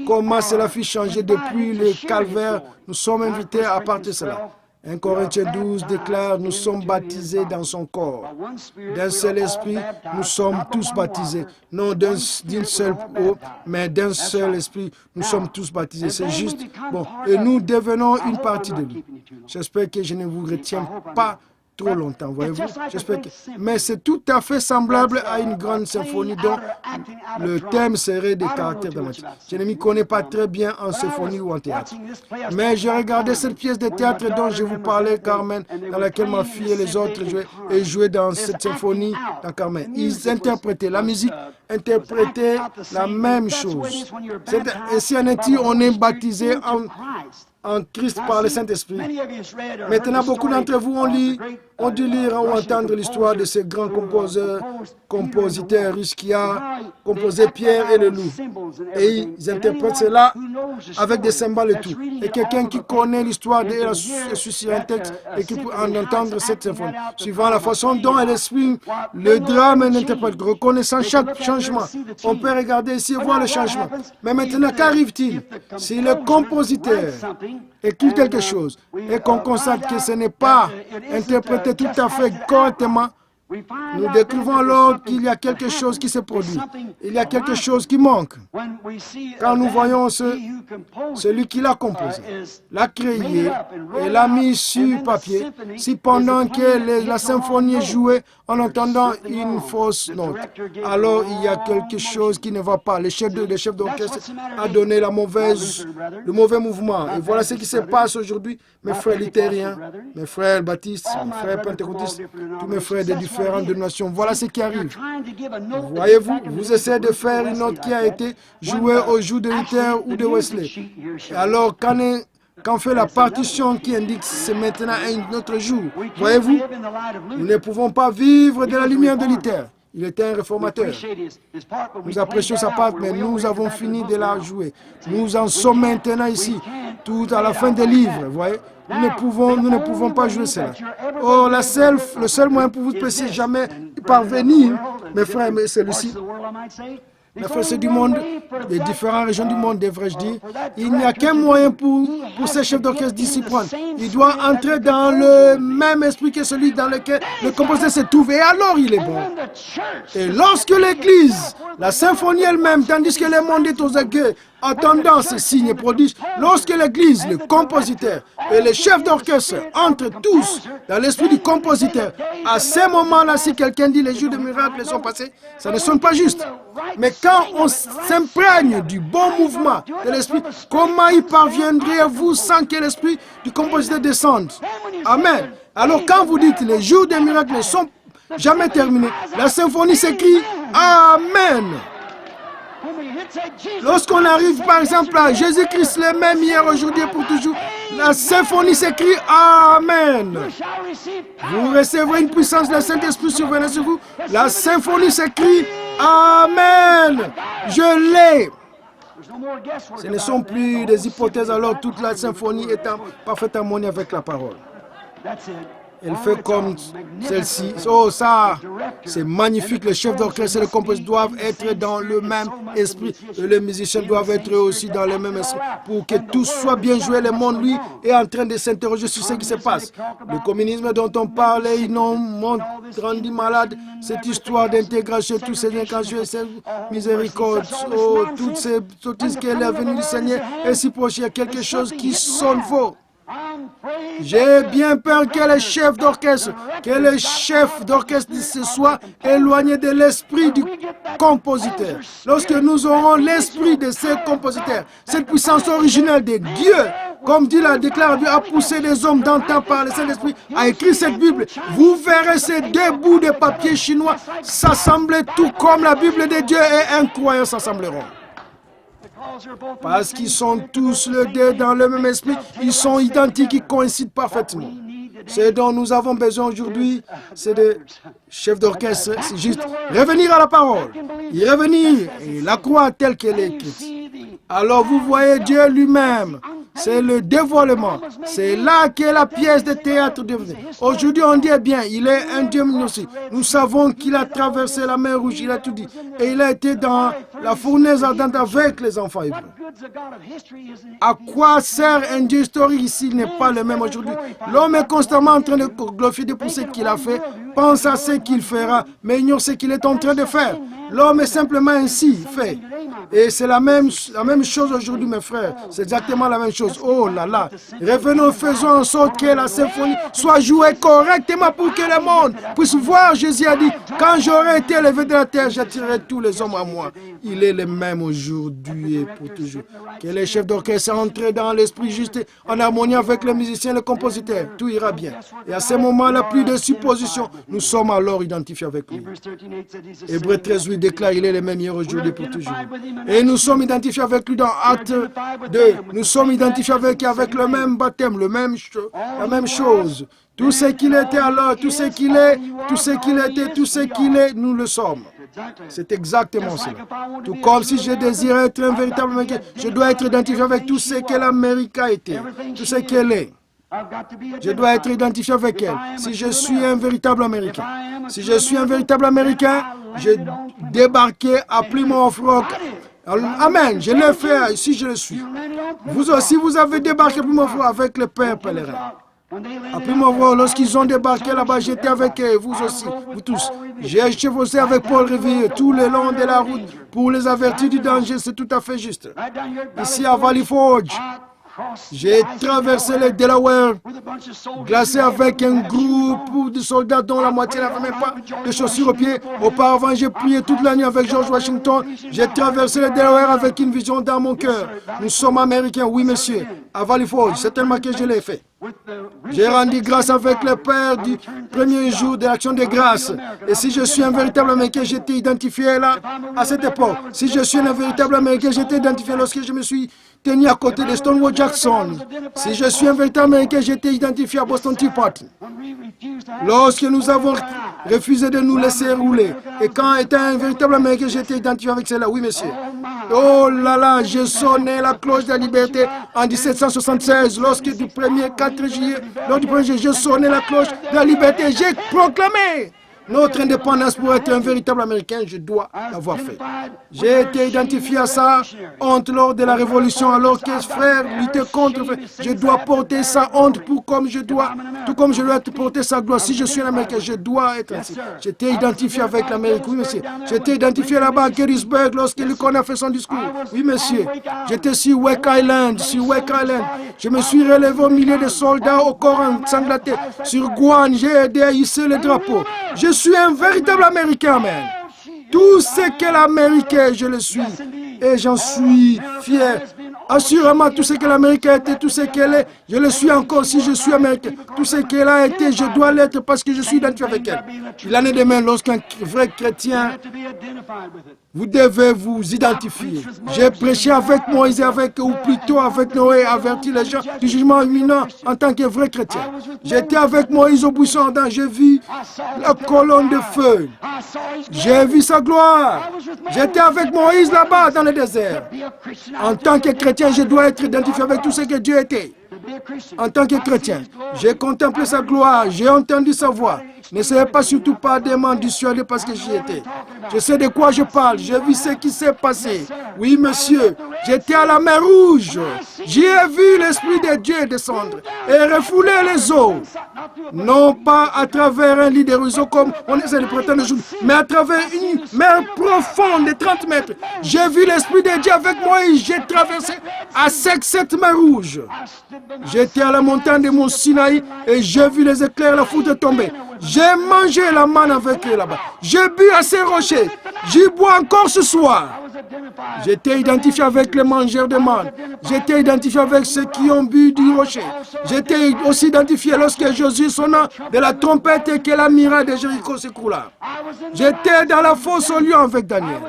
comment cela fut changé depuis le calvaire. Nous sommes invités à partir de cela. 1 Corinthiens 12 déclare, nous sommes baptisés dans son corps. D'un seul esprit, nous sommes tous baptisés. Non d'une seule eau, mais d'un seul esprit, nous sommes tous baptisés. C'est juste. Bon, et nous devenons une partie de lui. J'espère que je ne vous retiens pas trop longtemps, voyez-vous. J'espère que... Mais c'est tout à fait semblable à une grande symphonie dont le thème serait des caractères dramatiques. Je ne m'y connais pas très bien en symphonie ou en théâtre. Mais j'ai regardé cette pièce de théâtre dont je vous parlais, Carmen, dans laquelle ma fille et les autres jouaient dans cette symphonie dans Carmen. Ils interprétaient, la musique interprétait la même chose. Ainsi en est-il, on est baptisé en Christ par le Saint-Esprit. Maintenant, beaucoup d'entre vous ont dû lire ou entendre l'histoire de ce grand compositeur russe qui a composé Pierre et le loup. Et ils interprètent cela avec des cymbales et tout. Et quelqu'un qui connaît l'histoire de la sur un texte et qui peut en entendre cette symphonie. Suivant la façon dont elle exprime le drame et l'interprète, reconnaissant chaque changement. On peut regarder ici et voir le changement. Mais maintenant, qu'arrive-t-il si le compositeur écrit quelque chose et qu'on constate que ce n'est pas interprété tout à fait correctement, nous découvrons alors qu'il y a quelque chose qui se produit. Il y a quelque chose qui manque. Quand nous voyons celui qui l'a composé, l'a créé et l'a mis sur papier, si pendant que la symphonie est jouée, en entendant une fausse note, alors il y a quelque chose qui ne va pas. Le chef d'orchestre a donné le mauvais mouvement. Et voilà ce qui se passe aujourd'hui, mes frères luthériens, mes frères baptistes, mes frères pentecôtistes, tous mes frères de différentes dénominations. Voilà ce qui arrive. Voyez-vous, vous essayez de faire une note qui a été jouée au jour de Luther ou de Wesley. Et alors, quand fait la partition qui indique c'est maintenant un autre jour, voyez-vous, nous ne pouvons pas vivre de la lumière de Luther. Il était un réformateur. Nous apprécions sa part, mais nous avons fini de la jouer. Nous en sommes maintenant ici, tout à la fin des livres, voyez. Nous ne pouvons pas jouer cela. Oh, le seul moyen pour vous de placer jamais parvenir, mes frères, mais celui-ci. Les Français du monde, des différentes régions du monde, devrais-je dire, il n'y a qu'un moyen pour ces chefs d'orchestre d'y prendre. Il doit entrer dans le même esprit que celui dans lequel le compositeur se trouve, et alors il est bon. Et lorsque l'Église, la symphonie elle-même, tandis que le monde est aux aguets, attendant ces signes et prodiges, lorsque l'Église, le compositeur et les chefs d'orchestre entrent tous dans l'esprit du compositeur, à ces moments-là, si quelqu'un dit les jours de miracles sont passés, ça ne sonne pas juste. Mais quand on s'imprègne du bon mouvement de l'esprit, comment y parviendriez-vous sans que l'esprit du compositeur descende? Amen. Alors quand vous dites les jours des miracles ne sont jamais terminés, la symphonie s'écrit Amen. Lorsqu'on arrive par exemple à Jésus-Christ le même hier, aujourd'hui et pour toujours, la symphonie s'écrit Amen. Vous recevrez une puissance de la Saint-Esprit survenant sur vous. La symphonie s'écrit Amen. Je l'ai. Ce ne sont plus des hypothèses, alors toute la symphonie est en parfaite harmonie avec la parole. Elle fait comme celle-ci. Oh, ça, c'est magnifique. Les chefs d'orchestre et les compositeurs doivent être dans le même esprit. Et les musiciens doivent être aussi dans le même esprit. Pour que tout soit bien joué, le monde, lui, est en train de s'interroger sur ce qui se passe. Le communisme dont on parlait, ils nous ont rendu malades. Cette histoire d'intégration, tous ces incantations, ces miséricordes, oh, toutes ces sottises qu'elle est venue du Seigneur, et si proche, il y a quelque chose qui sonne faux. J'ai bien peur que les chefs d'orchestre se soient éloignés de l'esprit du compositeur. Lorsque nous aurons l'esprit de ces compositeurs, cette puissance originelle de Dieu, comme dit la déclaration, a poussé les hommes d'antan par le Saint-Esprit à écrire cette Bible, vous verrez ces deux bouts de papier chinois s'assembler tout comme la Bible de Dieu et un croyant s'assembleront. Parce qu'ils sont tous les deux dans le même esprit, ils sont identiques, ils coïncident parfaitement. Ce dont nous avons besoin aujourd'hui, c'est de chefs d'orchestre, c'est juste revenir à la parole, y revenir et la croire telle qu'elle est écrite. Alors vous voyez Dieu lui-même, c'est le dévoilement. C'est là qu'est la pièce de théâtre devenue. Aujourd'hui, on dit bien, il est un Dieu aussi. Nous savons qu'il a traversé la mer Rouge, il a tout dit. Et il a été dans la fournaise ardente avec les enfants hébreux. À quoi sert un Dieu historique s'il n'est pas le même aujourd'hui? L'homme est constamment en train de glorifier pour ce qu'il a fait, pense à ce qu'il fera, mais ignore ce qu'il est en train de faire. L'homme est simplement ainsi fait. Et c'est la même chose aujourd'hui, mes frères. C'est exactement la même chose. Oh là là. Revenons, faisons en sorte que la symphonie soit jouée correctement pour que le monde puisse voir. Jésus a dit, quand j'aurai été élevé de la terre, j'attirerai tous les hommes à moi. Il est le même aujourd'hui et pour toujours. Que les chefs d'orchestre entrent dans l'esprit juste en harmonie avec les musiciens et les compositeurs. Tout ira bien. Et à ce moment-là, plus de suppositions. Nous sommes alors identifiés avec lui. Hébreux 13, 8 déclare, il est le même hier, aujourd'hui et pour toujours. Et nous sommes identifiés avec lui dans Acte 2. Nous sommes identifiés avec le même baptême, la même chose. Tout ce qu'il était alors, tout ce qu'il est, tout ce qu'il était, tout ce qu'il est, nous le sommes. C'est exactement cela. Tout comme si je désirais être un véritable Américain, je dois être identifié avec tout ce que l'Amérique a été, tout ce qu'elle est. Je dois être identifié avec elle. Si je suis un véritable Américain, si je suis un véritable Américain, j'ai débarqué à Plymouth Rock. Amen, je l'ai fait si je le suis. Vous aussi, vous avez débarqué à Plymouth Rock avec le Père pèlerin. Après m'avoir, lorsqu'ils ont débarqué là-bas, j'étais avec eux, vous aussi, vous tous. J'ai chevauché avec Paul Revere tout le long de la route pour les avertir du danger, c'est tout à fait juste. Ici à Valley Forge, j'ai traversé le Delaware, glacé avec un groupe de soldats dont la moitié n'avait même pas de chaussures aux pieds. Auparavant, j'ai prié toute la nuit avec George Washington. J'ai traversé le Delaware avec une vision dans mon cœur. Nous sommes américains, oui monsieur, à Valley Forge, c'est tellement que je l'ai fait. J'ai rendu grâce avec le Père du premier jour de l'action de grâce. Et si je suis un véritable Américain, j'étais identifié là, à cette époque. Si je suis un véritable Américain, j'étais identifié lorsque je me suis tenu à côté de Stonewall Jackson. Si je suis un véritable Américain, j'étais identifié à Boston Tea Party. Lorsque nous avons refusé de nous laisser rouler. Et quand étant un véritable Américain, j'étais identifié avec cela. Oui, monsieur. Oh là là, j'ai sonné la cloche de la liberté en 1776, lorsque du 1er 4 juillet, lors du 1er juillet, j'ai sonné la cloche de la liberté. J'ai proclamé notre indépendance. Pour être un véritable Américain, je dois l'avoir fait. J'ai été identifié à ça honte lors de la Révolution, alors que frère luttaient contre. Je dois porter sa honte pour comme je dois, tout comme je dois porter sa gloire. Si je suis un Américain, je dois être ainsi. J'étais identifié avec l'Amérique, oui monsieur. J'étais identifié là-bas à Gettysburg lorsque Lincoln a fait son discours. Oui monsieur. J'étais sur Wake Island, Je me suis relevé au milieu de soldats au corps ensanglanté. Sur Guam, j'ai aidé à hisser le drapeau. Je suis un véritable Américain, man. Tout ce qu'est l'Américain, je le suis. Et j'en suis fier. Assurément, tout ce que l'Amérique a été, tout ce qu'elle est, je le suis encore si je suis Américain. Tout ce qu'elle a été, je dois l'être parce que je suis identifié avec elle. L'année demain, lorsqu'un vrai chrétien, vous devez vous identifier. J'ai prêché avec Moïse, ou plutôt avec Noé, averti les gens du jugement imminent en tant que vrai chrétien. J'étais avec Moïse au buisson ardent, j'ai vu la colonne de feu. J'ai vu sa gloire. J'étais avec Moïse là-bas dans le désert. En tant que chrétien, je dois être identifié avec tout ce que Dieu était. En tant que chrétien, j'ai contemplé sa gloire, j'ai entendu sa voix. Ne soyez pas surtout pas des dissuadés parce que j'y étais. Je sais de quoi je parle, j'ai vu ce qui s'est passé. Oui, monsieur, j'étais à la mer Rouge. J'y ai vu l'Esprit de Dieu descendre et refouler les eaux. Non pas à travers un lit de ruisseau comme on essaie de prétendre aujourd'hui, mais à travers une mer profonde de 30 mètres. J'ai vu l'Esprit de Dieu avec moi et j'ai traversé à sec cette mer Rouge. J'étais à la montagne de Mont Sinaï et j'ai vu les éclairs, la foudre tomber. J'ai mangé la manne avec eux là-bas. J'ai bu à ces rochers. J'y bois encore ce soir. J'étais identifié avec les mangeurs de manne. J'étais identifié avec ceux qui ont bu du rocher. J'étais aussi identifié lorsque Josué sonna de la trompette et que la muraille de Jéricho s'écroula. J'étais dans la fosse au lion avec Daniel.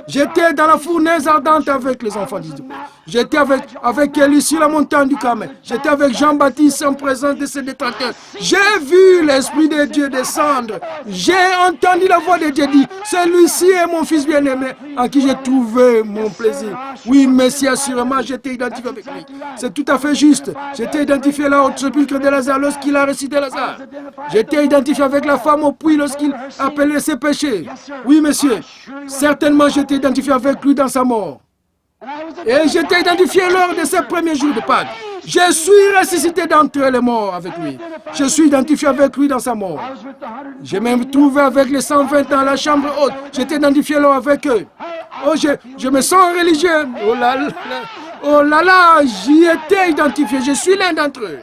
J'étais dans la fournaise ardente avec les enfants d'Israël. J'étais avec Élie sur la montagne du Carmel. J'étais avec Jean-Baptiste en présence de ses détracteurs. J'ai vu l'Esprit de Dieu descendre. J'ai entendu la voix de Dieu dire, celui-ci est mon fils bien-aimé en qui j'ai trouvé mon plaisir. Oui, Messie, assurément, j'étais identifié avec lui. C'est tout à fait juste. J'étais identifié là au sépulcre de Lazare lorsqu'il a ressuscité Lazare. J'étais identifié avec la femme au puits lorsqu'il appelait ses péchés. Oui, monsieur. Certainement, j'étais identifié avec lui dans sa mort. Et j'étais identifié lors de ses premiers jours de Pâques. Je suis ressuscité d'entre les morts avec lui. Je suis identifié avec lui dans sa mort. J'ai même trouvé avec les 120 dans la chambre haute. J'étais identifié là avec eux. Oh, je me sens religieux. Oh là là, j'y étais identifié. Je suis l'un d'entre eux.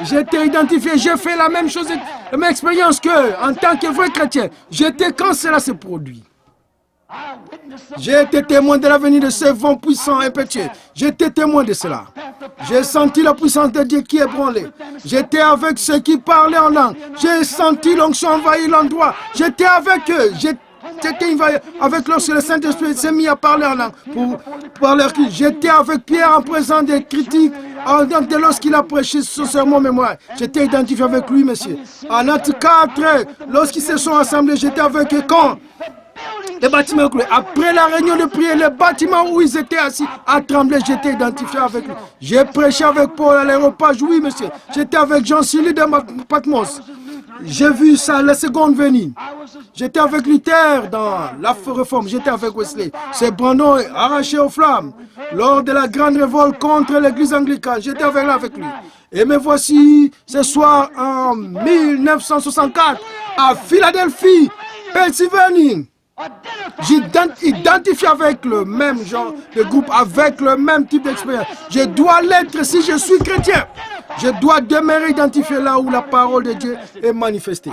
J'étais identifié, j'ai fait la même chose, la même expérience qu'eux en tant que vrai chrétien. J'étais quand cela se produit. J'ai été témoin de la venue de ce vent puissant et impétueux. J'étais témoin de cela. J'ai senti la puissance de Dieu qui ébranlait. J'étais avec ceux qui parlaient en langue. J'ai senti l'onction envahir l'endroit. J'étais avec eux. J'étais avec lorsque le Saint-Esprit s'est mis à parler en langue pour leur cri. J'étais avec Pierre en présence des critiques. Lorsqu'il a prêché ce sermon mémoire, j'étais identifié avec lui, monsieur. En Actes 4, lorsqu'ils se sont assemblés, j'étais avec eux quand les bâtiments coulés. Après la réunion de prière, les bâtiments où ils étaient assis a tremblé. J'étais identifié avec lui. J'ai prêché avec Paul à l'aéroport. Oui, monsieur. J'étais avec Jean Silly de Patmos. J'ai vu ça, la seconde venue. J'étais avec Luther dans la réforme, j'étais avec Wesley. C'est Brandon arraché aux flammes lors de la grande révolte contre l'église anglicane. J'étais avec lui. Et me voici ce soir en 1964 à Philadelphie, Pennsylvanie. J'identifié avec le même genre de groupe, avec le même type d'expérience. Je dois l'être si je suis chrétien. Je dois demeurer identifié là où la parole de Dieu est manifestée.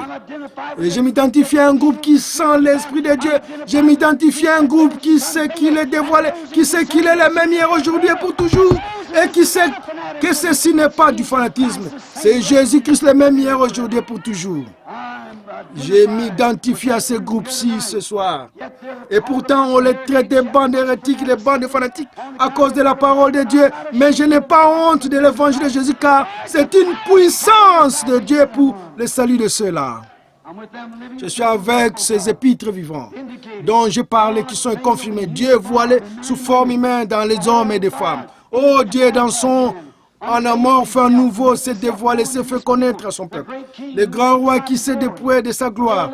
Et je m'identifie à un groupe qui sent l'Esprit de Dieu. Je m'identifie à un groupe qui sait qu'il est dévoilé, qui sait qu'il est le même hier, aujourd'hui et pour toujours. Et qui sait que ceci n'est pas du fanatisme. C'est Jésus-Christ le même hier, aujourd'hui et pour toujours. Je m'identifie à ce groupe-ci ce soir. Et pourtant, on les traite des bandes hérétiques, des bandes fanatiques à cause de la parole de Dieu. Mais je n'ai pas honte de l'évangile de Jésus car c'est une puissance de Dieu pour le salut de ceux-là. Je suis avec ces épîtres vivants dont je parlais qui sont confirmés. Dieu voilé sous forme humaine dans les hommes et des femmes. Oh Dieu, dans son anamorphe à nouveau s'est dévoilé, s'est fait connaître à son peuple. Le grand roi qui s'est dépouillé de sa gloire.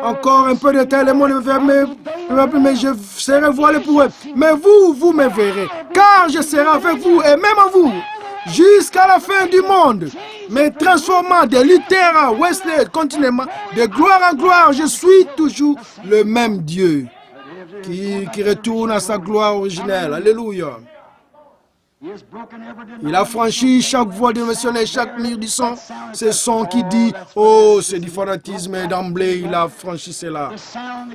Encore un peu de temps, le monde me verra, mais je serai voilé pour eux. Mais vous me verrez, car je serai avec vous et même à vous, jusqu'à la fin du monde. Me transformant de Luther à Wesley continuellement, de gloire en gloire, je suis toujours le même Dieu qui retourne à sa gloire originelle. Alléluia. Il a franchi chaque voie dimensionnelle, chaque mur du son. Ce son qui dit, oh, c'est du fanatisme et d'emblée, il a franchi cela.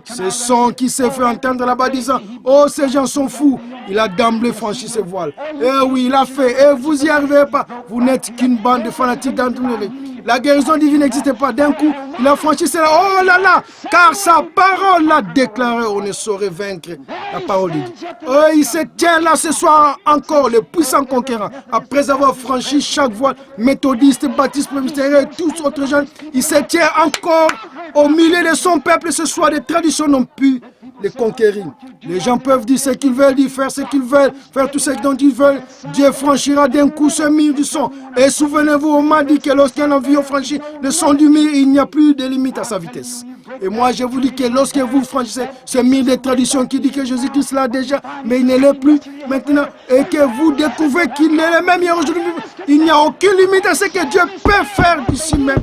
Ce son qui s'est fait entendre là-bas disant, oh, ces gens sont fous. Il a d'emblée franchi ses voiles. Eh oui, il a fait, et vous n'y arrivez pas. Vous n'êtes qu'une bande de fanatiques d'entourner. La guérison divine n'existait pas. D'un coup, il a franchi cela. Oh là là, car sa parole l'a déclaré. On ne saurait vaincre la parole de Dieu. Oh, il se tient là ce soir encore, le puissant conquérant. Après avoir franchi chaque voie, méthodiste, baptiste, presbytérien et tous autres gens, il se tient encore au milieu de son peuple ce soir. Les traditions n'ont pu les conquérir. Les gens peuvent dire ce qu'ils veulent, dire faire ce qu'ils veulent, faire tout ce dont ils veulent. Dieu franchira d'un coup ce mur du son. Et souvenez-vous, on m'a dit que lorsqu'un avion franchit le son du mur, il n'y a plus de limite à sa vitesse. Et moi, je vous dis que lorsque vous franchissez ce mur de tradition qui dit que Jésus-Christ l'a déjà, mais il ne l'est plus maintenant, et que vous découvrez qu'il est le même hier aujourd'hui, il n'y a aucune limite à ce que Dieu peut faire d'ici même.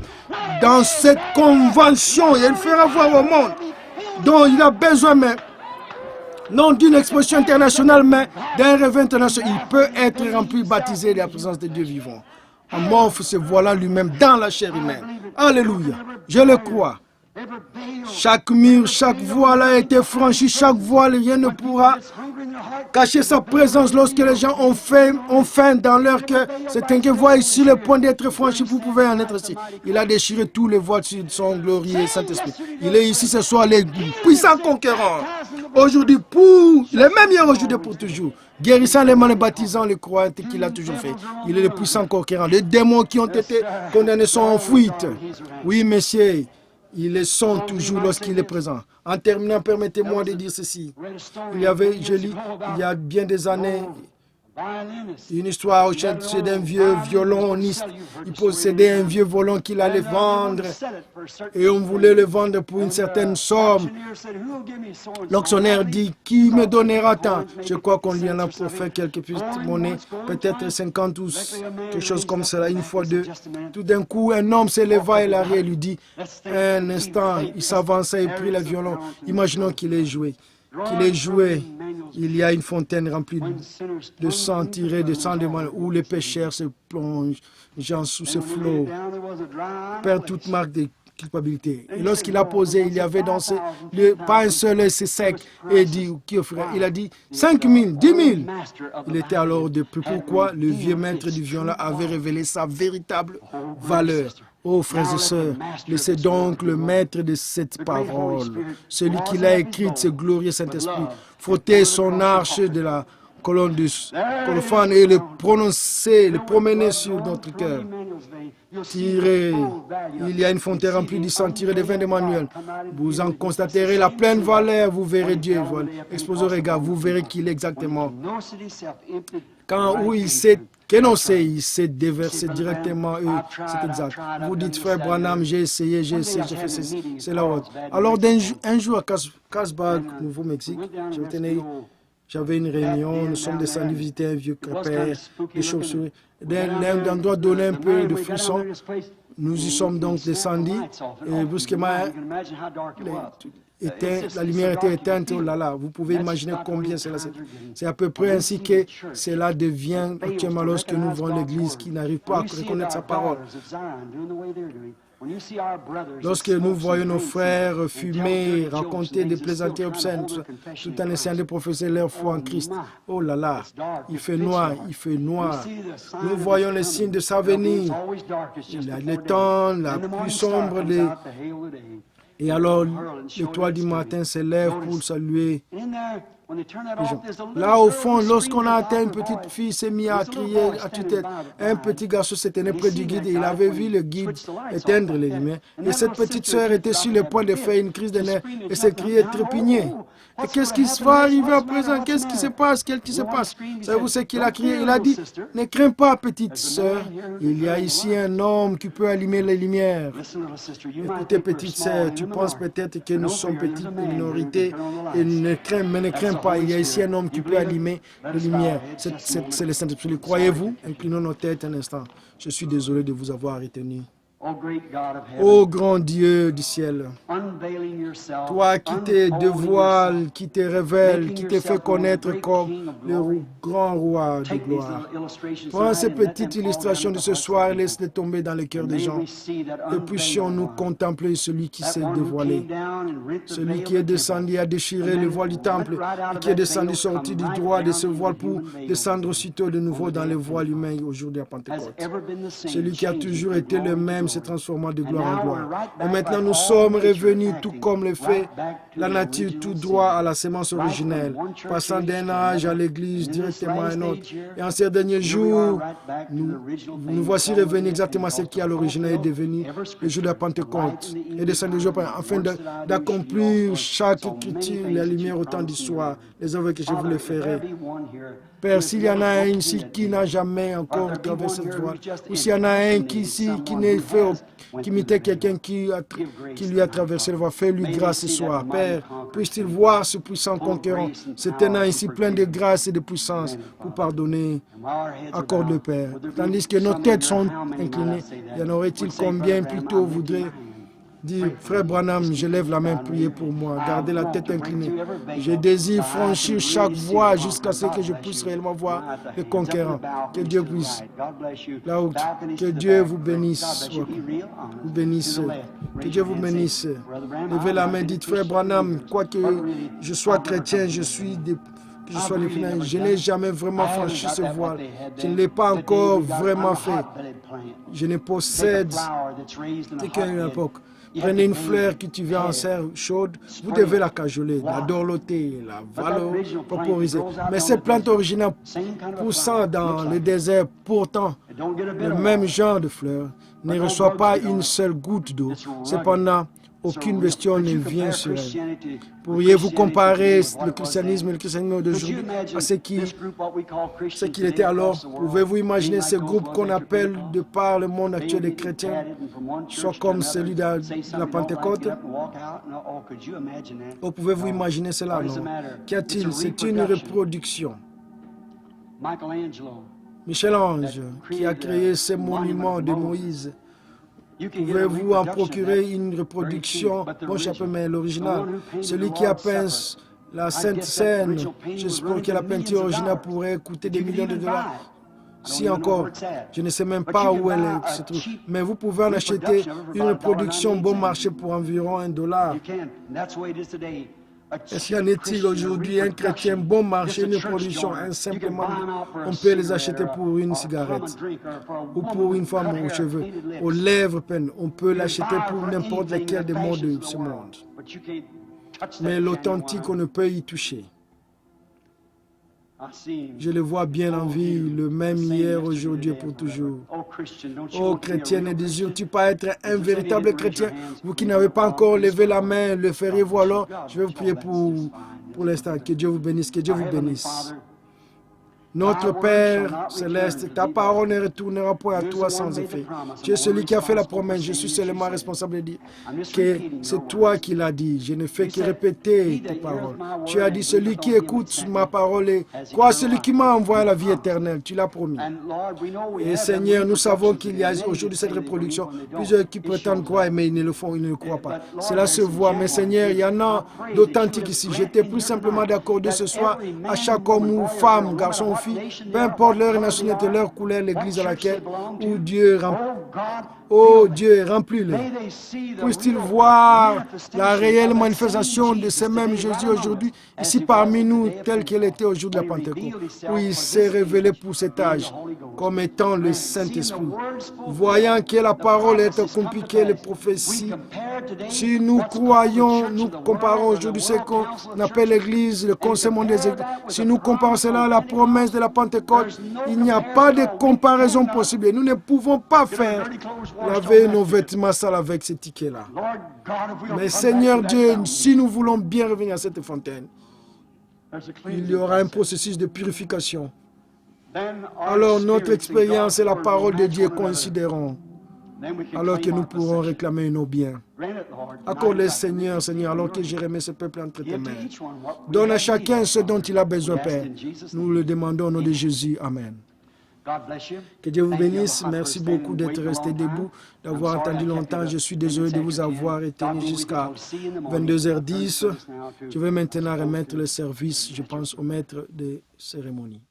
Dans cette convention, il fera voir au monde dont il a besoin, mais non d'une expression internationale, mais d'un rêve international. Il peut être rempli, baptisé de la présence de Dieu vivant. Amorphe se voilà lui-même dans la chair humaine. Alléluia. Je le crois. Chaque mur, chaque voile a été franchi, chaque voile, rien ne pourra cacher sa présence lorsque les gens ont faim dans leur cœur. C'est un voile ici le point d'être franchi, vous pouvez en être ici. Il a déchiré tous les voiles sur son glorieux Saint-Esprit. Il est ici ce soir, les puissants conquérants. Aujourd'hui, pour les mêmes hier, aujourd'hui pour toujours. Guérissant les malades, baptisant les croyants qu'il a toujours fait. Il est le puissant conquérant. Les démons qui ont été condamnés sont en fuite. Oui, messieurs. Ils le sont toujours lorsqu'il est présent. En terminant, permettez-moi de dire ceci. Je lis, il y a bien des années, une histoire où c'est d'un vieux violoniste. Il possédait un vieux violon qu'il allait vendre et on voulait le vendre pour une certaine somme. L'actionnaire dit, qui me donnera tant? Je crois qu'on lui en a pour faire quelques petites monnaies, peut-être 50 ou quelque chose comme cela, une fois deux. Tout d'un coup, un homme s'éleva et l'arrière lui dit, un instant, il s'avança et prit le violon. Imaginons qu'il ait joué. Il y a une fontaine remplie de sang tiré de sang de mal où les pécheurs se plongent sous ce flot, perdent toute marque de culpabilité. Et lorsqu'il a posé, il y avait dans ce lieu pas un seul, c'est sec. Et il a dit 5 000, 10 000. Il était alors de plus. Pourquoi? Le vieux maître du violon avait révélé sa véritable valeur. Oh, frères et sœurs, laissez donc le maître de cette parole, celui qui l'a écrite, ce glorieux Saint-Esprit, frotter son arche de la colonne du colophane et le prononcer, le promener sur notre cœur. Tirez, il y a une fontaine remplie du sang tiré des vins d'Emmanuel. Vous en constaterez la pleine valeur, vous verrez Dieu. Exposez au regard, vous verrez qu'il est exactement Quand où il s'est énoncé, il s'est déversé directement eux. C'est exact. Vous dites, frère Branham, j'ai essayé, j'ai fait ceci, c'est la haute. Alors, un jour à Casbah, Nouveau-Mexique, j'avais une réunion, nous sommes descendus visiter un vieux crépère, des chauves-souris. D'un endroit donné un peu de frisson, nous y sommes donc descendus et brusquement, la lumière était éteinte. Oh là là, vous pouvez imaginer combien c'est là. C'est à peu près ainsi que cela devient actuellement lorsque nous voyons l'Église qui n'arrive pas à reconnaître sa parole. Lorsque nous voyons nos frères fumer, raconter des plaisanteries obscènes, tout en essayant de professer leur foi en Christ, oh là là, il fait noir, il fait noir. Nous voyons les signes de sa venue. Les temps, la plus sombre, et alors l'étoile du matin s'élève pour saluer. Là au fond, lorsqu'on a atteint une petite fille, s'est mis à crier à tue-tête. Un petit garçon s'était tenu près du guide et il avait vu le guide éteindre les lumières. Et cette petite sœur était sur le point de faire une crise de nerfs et s'écriait trépigner. Et qu'est-ce qui va arriver à présent? Qu'est-ce qui se passe? Qu'est-ce qui se passe? Savez-vous ce qu'il a crié? Il a dit, ne crains pas, petite sœur. Il y a ici un homme qui peut allumer les lumières. Écoutez, petite sœur, tu penses peut-être que nous sommes petite minorité et ne crains pas. Il y a ici un homme qui peut allumer les lumières. C'est le Saint-Esprit. Croyez-vous? Inclinons nos têtes un instant. Je suis désolé de vous avoir retenu. Ô grand Dieu du ciel, toi qui te dévoiles, qui te révèles, qui te fait connaître comme le grand roi de gloire. Prends ces petites illustrations de ce soir et laisse-les tomber dans les cœurs des gens. Que puissions-nous contempler celui qui s'est dévoilé, celui qui est descendu à déchirer le voile du temple et qui est descendu sorti du droit de ce voile pour descendre aussitôt de nouveau dans le voile humain au jour de la Pentecôte. Celui qui a toujours été le même se transformant de gloire en gloire. Et maintenant nous sommes revenus tout comme le fait la nature tout droit à la sémence originelle, passant d'un âge à l'église directement à un autre. Et en ces derniers jours, nous voici revenus exactement à ce qui à l'origine est devenu le jour de la Pentecôte et descendu le jour afin d'accomplir chaque écriture, la lumière au temps du soir, les œuvres que je vous les ferai. Père, s'il y en a un ici qui n'a jamais encore traversé cette voie, ou s'il y en a un ici qui n'est fait, qui imitait quelqu'un qui lui a traversé la voie, fais-lui grâce ce soir. Père, puisse-t-il voir ce puissant conquérant, cet élan ici plein de grâce et de puissance pour pardonner. Accorde-le, Père. Tandis que nos têtes sont inclinées, y en aurait-il combien plutôt voudraient dire, frère Branham, je lève la main, priez pour moi, gardez la tête inclinée. Je désire franchir chaque voie jusqu'à ce que je puisse réellement voir le conquérant. Que Dieu puisse, là où, que Dieu vous bénisse, vous bénisse, que Dieu vous bénisse. Levez la main, dites, frère Branham, quoique je sois chrétien, que je sois le final, je n'ai jamais vraiment franchi ce voile. Je ne l'ai pas encore vraiment fait. Je ne possède qu'à une époque. Prenez une fleur que tu viens en serre chaude, vous devez la cajoler, la dorloter, la vaporiser. Mais cette plante originale poussant dans le désert, pourtant, le même genre de fleur, ne reçoit pas une seule goutte d'eau. Cependant, aucune bestiole ne vient sur elle. Pourriez-vous comparer le christianisme d'aujourd'hui à ce qu'il était alors? Pouvez-vous imaginer ce groupe qu'on appelle de par le monde actuel des chrétiens, soit comme celui de la Pentecôte? Ou pouvez-vous imaginer cela? Non. Qu'y a-t-il? C'est une reproduction. Michel-Ange, qui a créé ce monument de Moïse, pouvez-vous en procurer une reproduction? Bon chapeau, mais l'original. Celui qui a peint la Sainte Seine, je suppose que la peinture originale pourrait coûter des millions de dollars. Si encore, je ne sais même pas où elle se trouve. Mais vous pouvez en acheter une reproduction bon marché pour environ $1. Est-ce qu'en est-il aujourd'hui un chrétien bon marché, une production, simplement, on peut les acheter pour une cigarette ou pour une femme aux cheveux, aux lèvres peines, on peut l'acheter pour n'importe lequel des modes de ce monde. Mais l'authentique, on ne peut y toucher. Je le vois bien en vie, le même hier, aujourd'hui et pour toujours. Oh chrétien, ne désires-tu pas être un véritable chrétien? Vous qui n'avez pas encore levé la main, le feriez-vous alors? Je vais vous prier pour l'instant. Que Dieu vous bénisse, que Dieu vous bénisse. Notre Père céleste, ta parole ne retournera point à toi sans effet. Tu es celui qui a fait la promesse. Je suis seulement responsable de dire que c'est toi qui l'as dit. Je ne fais que répéter tes paroles. Tu as dit, celui qui écoute ma parole et croit celui qui m'a envoyé la vie éternelle. Tu l'as promis. Et Seigneur, nous savons qu'il y a aujourd'hui cette reproduction. Plusieurs qui prétendent croire, mais ils ne le font, ils ne le croient pas. Cela se voit. Mais Seigneur, il y en a d'authentiques ici. J'étais plus simplement d'accorder ce soir à chaque homme ou femme, garçon ou fille, peu importe leur nationalité, leur couleur, l'église à laquelle, où Dieu remplit-les. Puisse-t-il voir la réelle manifestation de ce même Jésus aujourd'hui, ici parmi nous, tel qu'il était au jour de la Pentecôte, où il s'est révélé pour cet âge, comme étant le Saint-Esprit. Voyant que la parole est compliquée, les prophéties, si nous croyons, nous comparons aujourd'hui ce qu'on appelle l'Église, le Conseil mondial des Églises, si nous comparons cela à la promesse de la Pentecôte, il n'y a pas de comparaison possible. Nous ne pouvons pas faire laver nos vêtements sales avec ces tickets-là. Mais Seigneur Dieu, si nous voulons bien revenir à cette fontaine, il y aura un processus de purification. Alors notre expérience et la parole de Dieu coïncideront, alors que nous pourrons réclamer nos biens. Accorde, Seigneur, alors que j'ai remis ce peuple entre tes mains. Donne à chacun ce dont il a besoin, Père. Nous le demandons au nom de Jésus. Amen. Que Dieu vous bénisse. Merci beaucoup d'être resté debout, d'avoir attendu longtemps. Je suis désolé de vous avoir retenu jusqu'à 22h10. Je vais maintenant remettre le service, je pense, au maître des cérémonies.